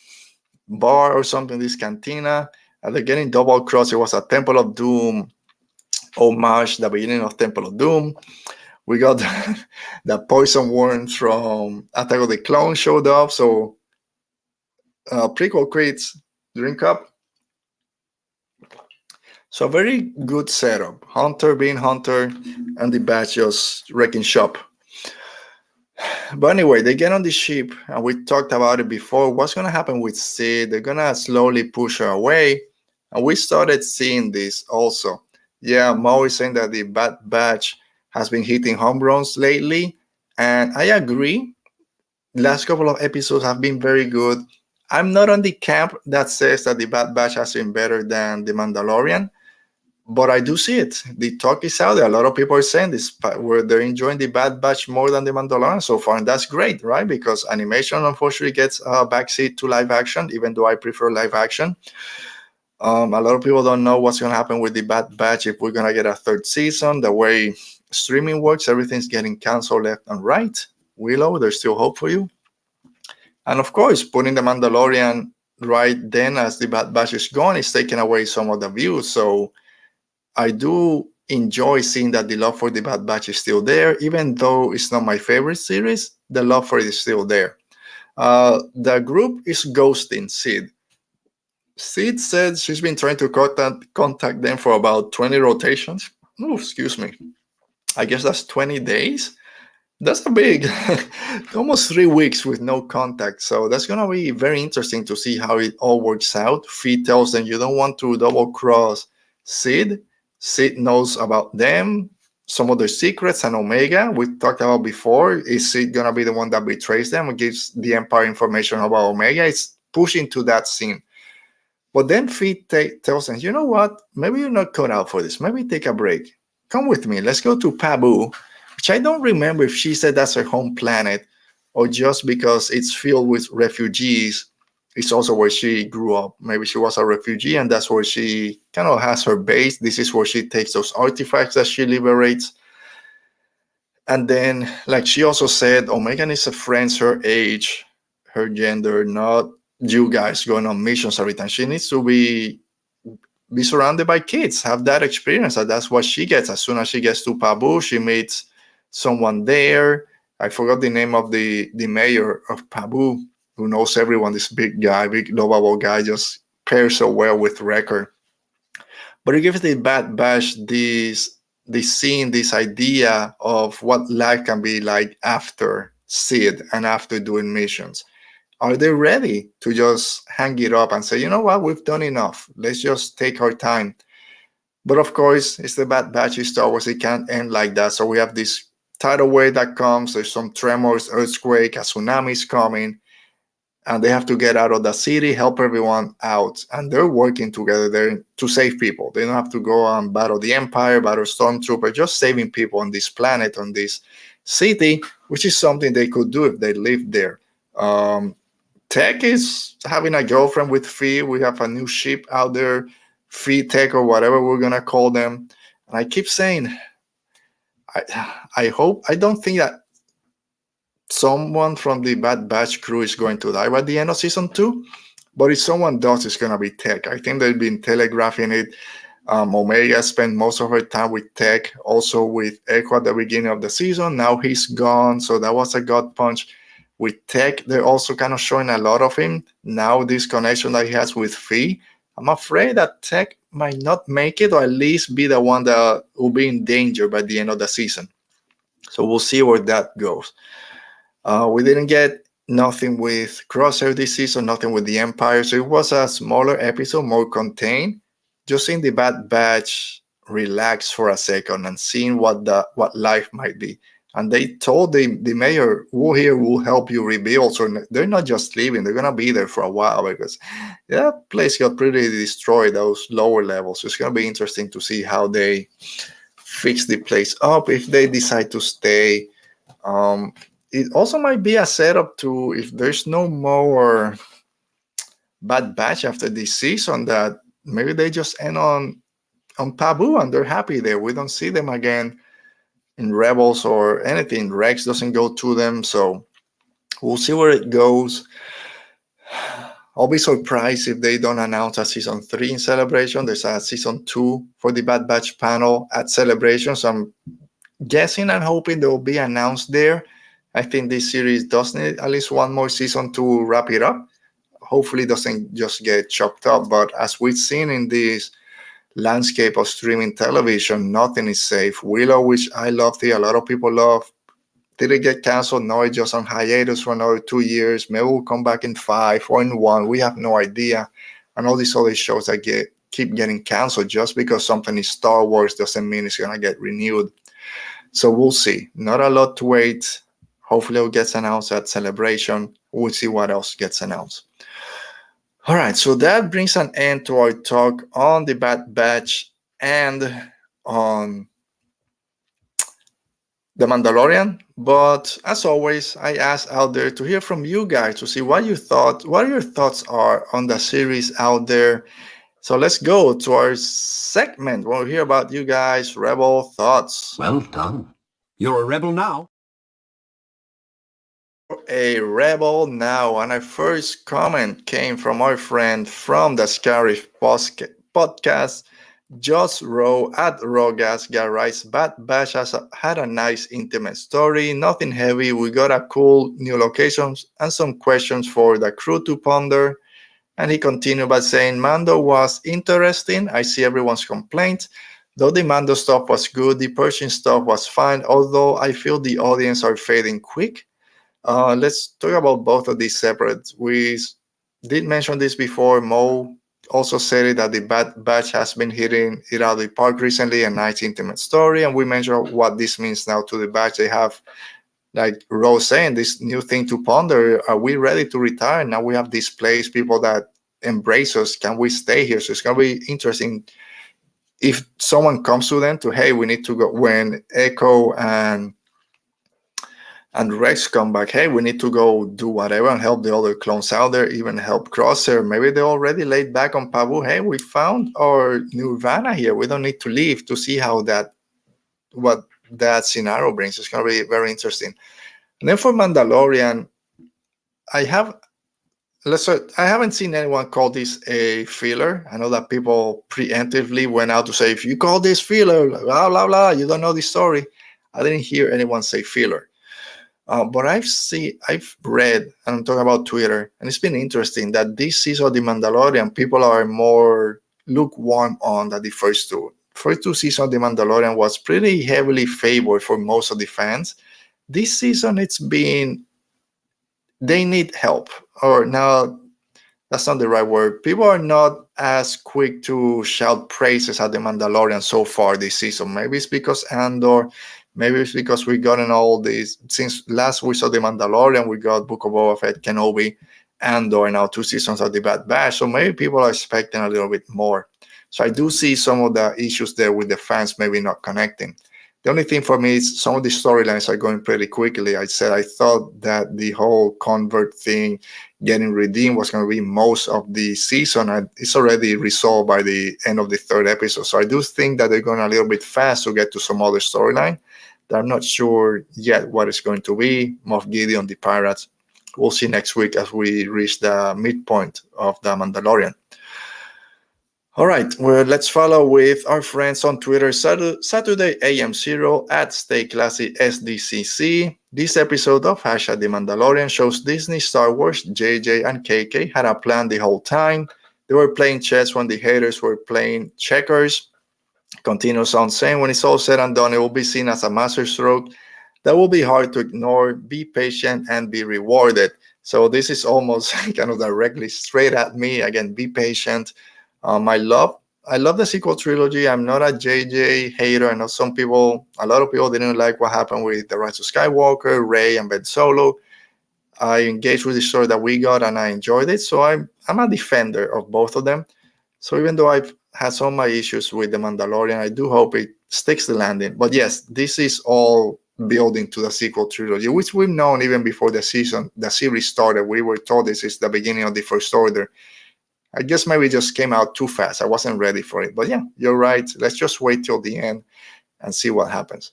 bar or something, this cantina, and they're getting double crossed. It was a Temple of Doom homage, the beginning of Temple of Doom. We got the poison worms from Attack of the Clones showed up. So prequel crates, drink up. So a very good setup. Hunter being Hunter and the Batch just wrecking shop. But anyway, they get on the ship, and we talked about it before. What's going to happen with Sid? They're going to slowly push her away. And we started seeing this also. Yeah, Mo is saying that the Bad Batch has been hitting home runs lately. And I agree. Last couple of episodes have been very good. I'm not on the camp that says that the Bad Batch has been better than The Mandalorian. But I do see it. The talk is out there. A lot of people are saying this, where they're enjoying the Bad Batch more than the Mandalorian so far, and that's great, right? Because animation unfortunately gets a backseat to live action, even though I prefer live action. A lot of people don't know what's going to happen with the Bad Batch if we're going to get a third season. The way streaming works, everything's getting canceled left and right. Willow, there's still hope for you. And of course, putting the Mandalorian right then as the Bad Batch is gone is taking away some of the views. So I do enjoy seeing that the love for the Bad Batch is still there, even though it's not my favorite series. The love for it is still there. The group is ghosting Sid. Sid said she's been trying to contact them for about 20 rotations. Oh, excuse me. I guess that's 20 days. That's a big, almost 3 weeks with no contact. So that's going to be very interesting to see how it all works out. Fee tells them you don't want to double cross Sid. Sid knows about them, some of their secrets, and Omega, we talked about before. Is Sid going to be the one that betrays them and gives the Empire information about Omega? It's pushing to that scene. But then Fee tells them, you know what? Maybe you're not cut out for this. Maybe take a break. Come with me. Let's go to Pabu, which I don't remember if she said that's her home planet or just because it's filled with refugees. It's also where she grew up. Maybe she was a refugee and that's where she kind of has her base. This is where she takes those artifacts that she liberates. And then, like she also said, Omega needs a friends her age, her gender, not you guys going on missions every time. She needs to be surrounded by kids, have that experience. And that's what she gets. As soon as she gets to Pabu, she meets someone there. I forgot the name of the mayor of Pabu, who knows everyone. This big guy, big lovable guy, just pairs so well with Wrecker. But it gives the Bad Batch this scene, this idea of what life can be like after Sid and after doing missions. Are they ready to just hang it up and say, you know what, we've done enough. Let's just take our time. But of course, it's the Bad Batch in Star Wars. It can't end like that. So we have this tidal wave that comes. There's some tremors, earthquake, a tsunami is coming. And they have to get out of the city, help everyone out. And they're working together there to save people. They don't have to go and battle the Empire, battle Stormtrooper, just saving people on this planet, on this city, which is something they could do if they lived there. Tech is having a girlfriend with Fee. We have a new ship out there, Fee Tech or whatever we're going to call them. And I keep saying, I hope, I don't think that someone from the Bad Batch crew is going to die by the end of season 2, but if someone does, it's going to be Tech. I think they've been telegraphing it. Omega spent most of her time with Tech, also with Echo at the beginning of the season. Now he's gone, so that was a gut punch. With Tech, they're also kind of showing a lot of him. Now this connection that he has with Fee, I'm afraid that Tech might not make it, or at least be the one that will be in danger by the end of the season. So we'll see where that goes. We didn't get nothing with Crosshair this season, nothing with the Empire. So it was a smaller episode, more contained. Just seeing the Bad Batch relax for a second and seeing what life might be. And they told the mayor, who here will help you rebuild. So they're not just leaving, they're going to be there for a while, because that place got pretty destroyed, those lower levels. So it's going to be interesting to see how they fix the place up, if they decide to stay. It also might be a setup to, if there's no more Bad Batch after this season, that maybe they just end on Pabu and they're happy there. We don't see them again in Rebels or anything. Rex doesn't go to them, so we'll see where it goes. I'll be surprised if they don't announce a season 3 in Celebration. There's a season 2 for the Bad Batch panel at Celebration, so I'm guessing and hoping they will be announced there. I think this series does need at least one more season to wrap it up. Hopefully it doesn't just get chopped up, but as we've seen in this landscape of streaming television, nothing is safe. Willow, which I loved it, a lot of people love, did it get canceled? No, it's just on hiatus for another 2 years. Maybe we'll come back in 5 or in 1. We have no idea. And all these other shows that keep getting canceled, just because something is Star Wars doesn't mean it's going to get renewed. So we'll see. Not a lot to wait. Hopefully it gets announced at Celebration. We'll see what else gets announced. All right, so that brings an end to our talk on the Bad Batch and on The Mandalorian. But as always, I ask out there to hear from you guys to see what your thoughts are on the series out there. So let's go to our segment. We'll hear about you guys' Rebel thoughts. Well done. You're a rebel now. A rebel now, and our first comment came from our friend from the Scarif podcast, Joss Rowe at Rogas. Writes, Bad Batch had a nice intimate story, nothing heavy. We got a cool new locations and some questions for the crew to ponder. And he continued by saying, Mando was interesting. I see everyone's complaint. Though the Mando stuff was good, the Pershing stuff was fine, although I feel the audience are fading quick. Let's talk about both of these separate. We did mention this before. Mo also said it, that the Bad Batch has been hitting it out of the park recently, a nice intimate story, and we mentioned what this means now to the Batch. They have, like Rose saying, this new thing to ponder. Are we ready to retire? Now we have displaced people that embrace us. Can we stay here? So it's going to be interesting if someone comes to them to, hey, we need to go. When Echo and Rex come back, hey, we need to go do whatever and help the other clones out there, even help Crosshair. Maybe they're already laid back on Pabu. Hey, we found our Nirvana here. We don't need to leave to see what that scenario brings. It's going to be very interesting. And then for Mandalorian, I haven't seen anyone call this a filler. I know that people preemptively went out to say, if you call this filler, blah, blah, blah, you don't know the story. I didn't hear anyone say filler. But I've read, and I'm talking about Twitter, and it's been interesting that this season of The Mandalorian, people are more lukewarm on than the first two. First two seasons of The Mandalorian was pretty heavily favored for most of the fans. This season, they need help. Or now, that's not the right word. People are not as quick to shout praises at The Mandalorian so far this season. Maybe it's because Andor. Maybe it's because we gotten all these, since last we saw The Mandalorian, we got Book of Boba Fett, Kenobi, Andor, and now 2 seasons of The Bad Batch. So maybe people are expecting a little bit more. So I do see some of the issues there with the fans maybe not connecting. The only thing for me is some of the storylines are going pretty quickly. I thought that the whole convert thing getting redeemed was going to be most of the season, and it's already resolved by the end of the 3rd episode. So I do think that they're going a little bit fast to get to some other storyline that I'm not sure yet what it's going to be. Moff Gideon, the pirates. We'll see next week as we reach the midpoint of The Mandalorian. All right, well, let's follow with our friends on Twitter, Saturday AM0 at Stay Classy SDCC. This episode of Hashtag The Mandalorian shows Disney Star Wars. JJ and KK had a plan the whole time. They were playing chess when the haters were playing checkers. Continues on saying, when it's all said and done, it will be seen as a masterstroke that will be hard to ignore. Be patient and be rewarded. So this is almost kind of directly straight at me. Again, be patient. I love the sequel trilogy. I'm not a JJ hater. I know a lot of people didn't like what happened with The Rise of Skywalker, Rey, and Ben Solo. I engaged with the story that we got and I enjoyed it. So I'm a defender of both of them. So even though I've had some of my issues with The Mandalorian, I do hope it sticks the landing. But yes, this is all building to the sequel trilogy, which we've known even before the series started. We were told this is the beginning of the First Order. I guess maybe it just came out too fast. I wasn't ready for it. But yeah, you're right. Let's just wait till the end and see what happens.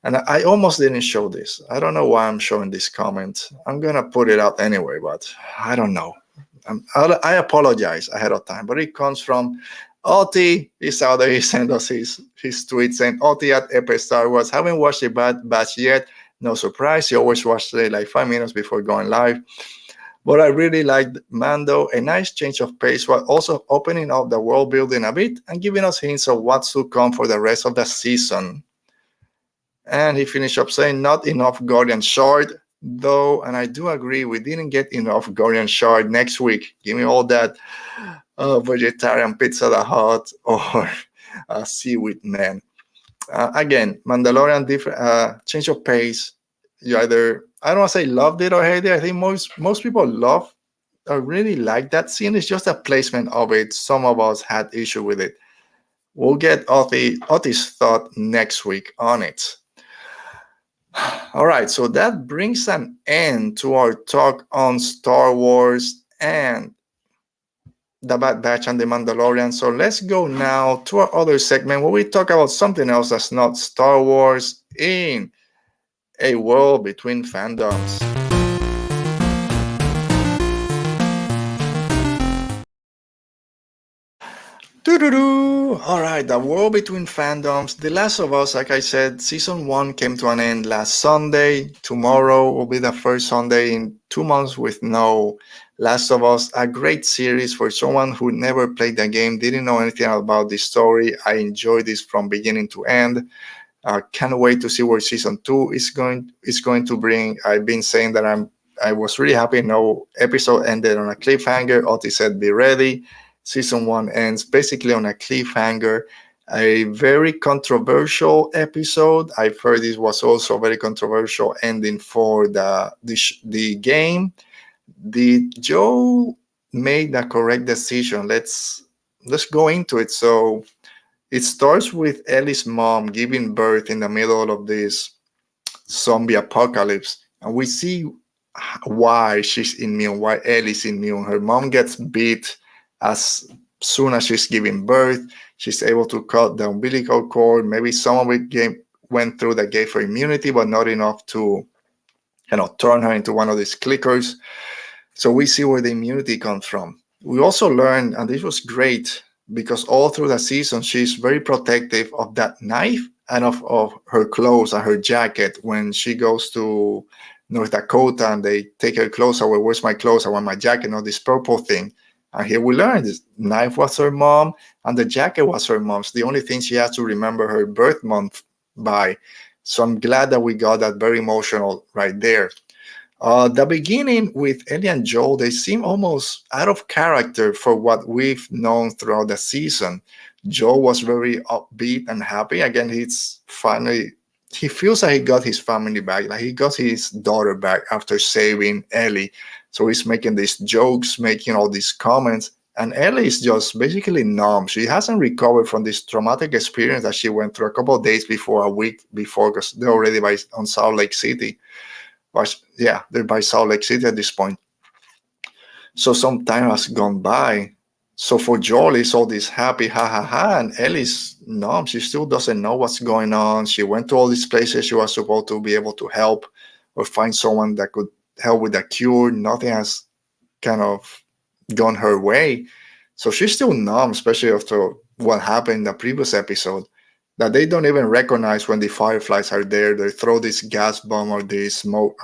And I almost didn't show this. I don't know why I'm showing this comment. I'm going to put it out anyway, but I don't know. I apologize ahead of time, but it comes from Oti. He's out there. He sent us his tweet saying, Oti at Epic Star Wars. Haven't watched the Bad Batch yet. No surprise. He always watched it like 5 minutes before going live. But I really liked Mando, a nice change of pace while also opening up the world building a bit and giving us hints of what's to come for the rest of the season. And he finished up saying, not enough Guardian Shard, though, and I do agree, we didn't get enough Guardian Shard next week. Give me all that vegetarian Pizza the Hut or Seaweed Man. Again, Mandalorian, different change of pace. You either, I don't want to say loved it or hated it. I think most people love or really like that scene. It's just a placement of it. Some of us had issue with it. We'll get Oti's thought next week on it. All right, so that brings an end to our talk on Star Wars and the Bad Batch and the Mandalorian. So let's go now to our other segment where we talk about something else that's not Star Wars in a world between fandoms. All right, the world between fandoms. The Last of Us, like I said, season 1 came to an end last Sunday. Tomorrow will be the first Sunday in 2 months with no Last of Us. A great series for someone who never played the game, didn't know anything about the story. I enjoyed this from beginning to end. Can't wait to see where season 2 is going to bring. I've been saying that I was really happy. No episode ended on a cliffhanger. Oti said, be ready. Season 1 ends basically on a cliffhanger. A very controversial episode. I've heard this was also a very controversial ending for the game. Did Joel make the correct decision? Let's go into it. So it starts with Ellie's mom giving birth in the middle of this zombie apocalypse, and we see why she's immune, why Ellie's immune. Her mom gets beat as soon as she's giving birth. She's able to cut the umbilical cord. Maybe some of it went through that gave her immunity, but not enough to turn her into one of these clickers. So we see where the immunity comes from. We also learned, and this was great, because all through the season, she's very protective of that knife and of her clothes and her jacket. When she goes to North Dakota and they take her clothes away, where's my clothes? I want my jacket, not this purple thing. And here we learn this knife was her mom and the jacket was her mom's. The only thing she has to remember her birth month by. So I'm glad that we got that very emotional right there. The beginning with Ellie and Joel, they seem almost out of character for what we've known throughout the season. Joel was very upbeat and happy. Again, he feels like he got his family back, like he got his daughter back after saving Ellie. So he's making these jokes, making all these comments. And Ellie is just basically numb. She hasn't recovered from this traumatic experience that she went through a week before, because they're already on Salt Lake City. But yeah, they're by Salt Lake City at this point. So some time has gone by. So for Joel, it's all this happy, ha ha ha, and Ellie's numb. She still doesn't know what's going on. She went to all these places she was supposed to be able to help or find someone that could help with the cure. Nothing has kind of gone her way. So she's still numb, especially after what happened in the previous episode, that they don't even recognize when the fireflies are there. They throw this gas bomb or this smoke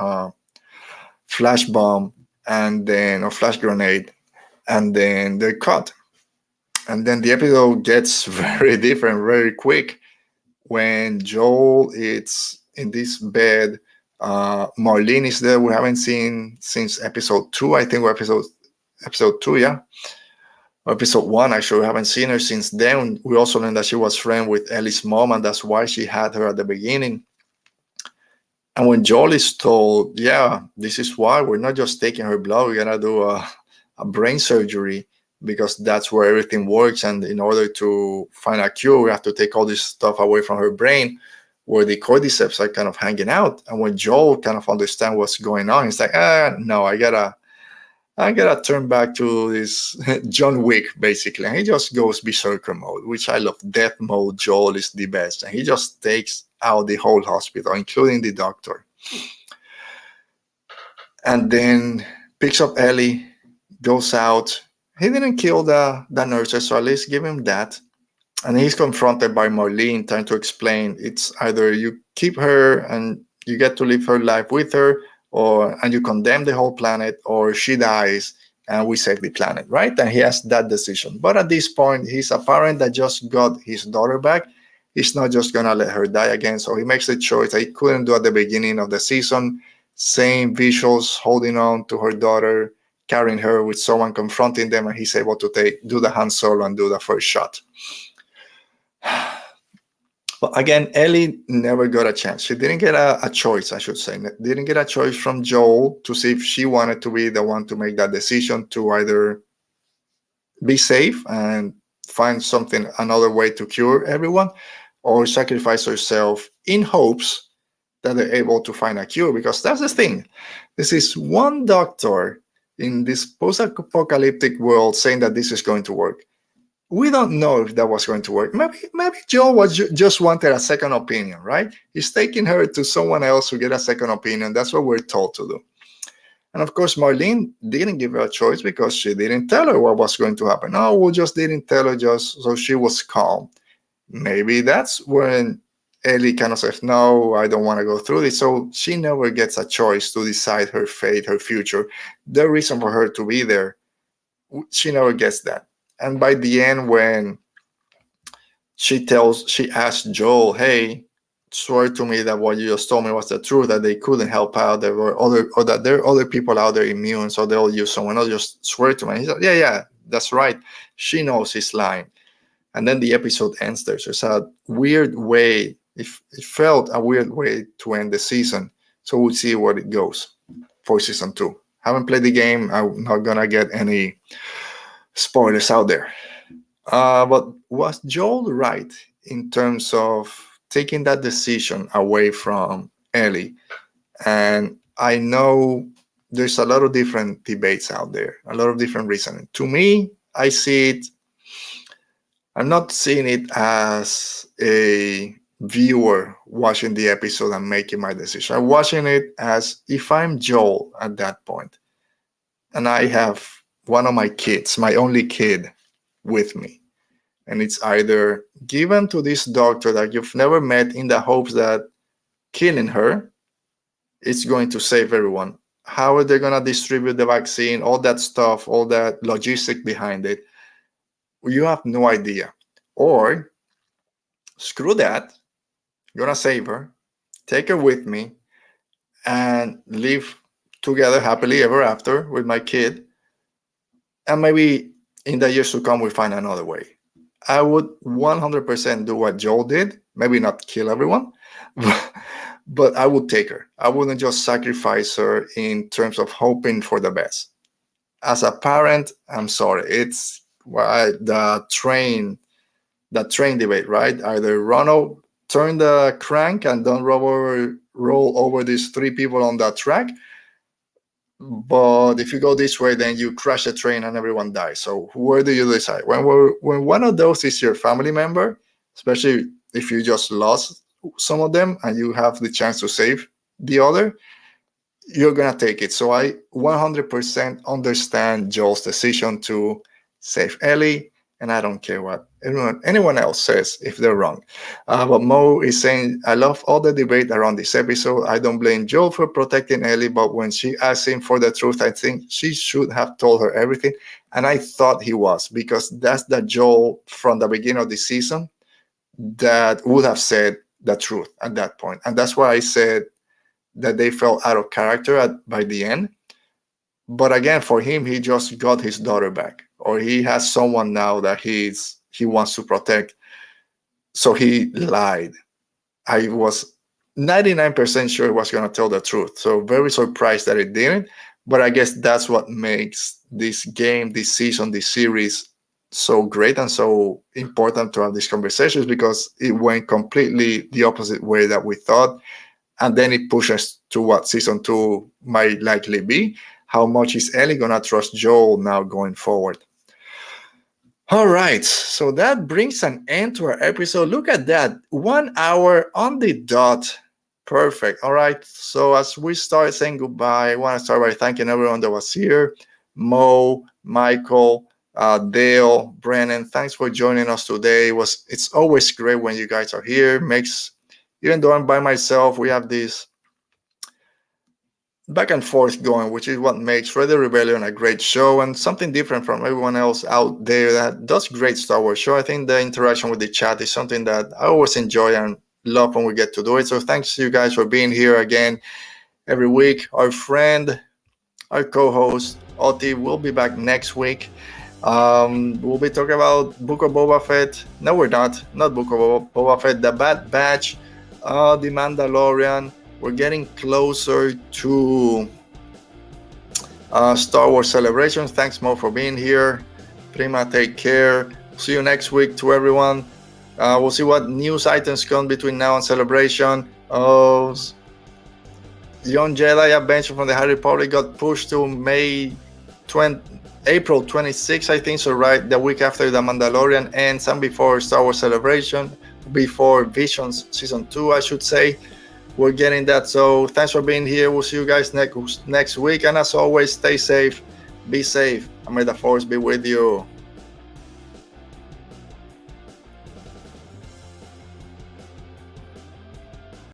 flash bomb and then or flash grenade, and then they're caught. And then the episode gets very different very quick when Joel is in this bed. Marlene is there. We haven't seen since episode 2, I think, or episode 2, yeah. Or episode 1, actually. We haven't seen her since then. We also learned that she was friends with Ellie's mom, and that's why she had her at the beginning. And when Joel is told, yeah, this is why we're not just taking her blood, we're going to do a brain surgery because that's where everything works. And in order to find a cure, we have to take all this stuff away from her brain where the cordyceps are kind of hanging out. And when Joel kind of understands what's going on, he's like, no, I gotta turn back to this John Wick, basically. And he just goes berserker mode, which I love. Death mode, Joel is the best. And he just takes out the whole hospital, including the doctor. And then picks up Ellie, goes out. He didn't kill the nurses, so at least give him that. And he's confronted by Marlene, trying to explain it's either you keep her and you get to live her life with her, and you condemn the whole planet, or she dies and we save the planet, right? And he has that decision. But at this point, he's a parent that just got his daughter back. He's not just gonna let her die again. So he makes the choice that he couldn't do at the beginning of the season. Same visuals, holding on to her daughter, carrying her with someone confronting them, and he's able to do the Han Solo and do the first shot. But again, Ellie never got a chance. She didn't get a choice, I should say. Didn't get a choice from Joel to see if she wanted to be the one to make that decision to either be safe and find another way to cure everyone, or sacrifice herself in hopes that they're able to find a cure. Because that's the thing. This is one doctor in this post-apocalyptic world saying that this is going to work. We don't know if that was going to work. Maybe Joel was just wanted a second opinion, right? He's taking her to someone else to get a second opinion. That's what we're told to do. And of course, Marlene didn't give her a choice because she didn't tell her what was going to happen. No, we just didn't tell her just so she was calm. Maybe that's when Ellie kind of says, no, I don't want to go through this. So she never gets a choice to decide her fate, her future. The reason for her to be there, she never gets that. And by the end, when she asks Joel, hey, swear to me that what you just told me was the truth, that they couldn't help out, there were that there are other people out there immune, so they'll use someone else, just swear to me. And he said, yeah, that's right. She knows he's lying. And then the episode ends there. So it's a weird way, it felt a weird way to end the season. So we'll see where it goes for season 2. Haven't played the game. I'm not going to get any spoilers out there. But was Joel right in terms of taking that decision away from Ellie? And I know there's a lot of different debates out there, a lot of different reasoning. To me, I'm not seeing it as a viewer watching the episode and making my decision. I'm watching it as if I'm Joel at that point, and I have one of my kids, my only kid, with me. And it's either given to this doctor that you've never met in the hopes that killing her is going to save everyone. How are they going to distribute the vaccine, all that stuff, all that logistic behind it? You have no idea. Or screw that, I'm going to save her, take her with me, and live together happily ever after with my kid. And maybe in the years to come, we find another way. I would 100% do what Joel did. Maybe not kill everyone, but I would take her. I wouldn't just sacrifice her in terms of hoping for the best. As a parent, I'm sorry. It's the train debate, right? Either turn the crank and don't roll over these 3 people on that track. But if you go this way, then you crash the train and everyone dies. So where do you decide? When one of those is your family member, especially if you just lost some of them and you have the chance to save the other, you're going to take it. So I 100% understand Joel's decision to save Ellie, and I don't care what anyone else says if they're wrong. But Mo is saying, I love all the debate around this episode. I don't blame Joel for protecting Ellie, but when she asked him for the truth, I think she should have told her everything. And I thought he was, because that's the Joel from the beginning of the season that would have said the truth at that point. And that's why I said that they felt out of character by the end. But again, for him, he just got his daughter back, or he has someone now that he wants to protect. So he lied. I was 99% sure he was going to tell the truth. So very surprised that it didn't. But I guess that's what makes this game, this season, this series so great and so important to have these conversations, because it went completely the opposite way that we thought. And then it pushes to what season 2 might likely be. How much is Ellie going to trust Joel now going forward? All right, so that brings an end to our episode. Look at that, 1 hour on the dot. Perfect. All right, so as we start saying goodbye, I want to start by thanking everyone that was here. Mo, Michael, Dale, Brennan, thanks for joining us today. It's always great when you guys are here. Even though I'm by myself, we have this back and forth going, which is what makes Radio Rebellion a great show and something different from everyone else out there that does great Star Wars show. I think the interaction with the chat is something that I always enjoy and love when we get to do it. So thanks to you guys for being here again every week. Our friend, our co-host, Oti, will be back next week. We'll be talking about Book of Boba Fett. No, we're not Book of Boba Fett, the Bad Batch, the Mandalorian. We're getting closer to Star Wars Celebration. Thanks, Mo, for being here. Prima, take care. See you next week to everyone. We'll see what news items come between now and Celebration. Young Jedi Adventure from the High Republic got pushed to April 26th, I think. So right the week after the Mandalorian ends and before Star Wars Celebration, before Visions Season 2, I should say. We're getting that. So thanks for being here. We'll see you guys next week. And as always, stay safe, be safe, and may the Force be with you.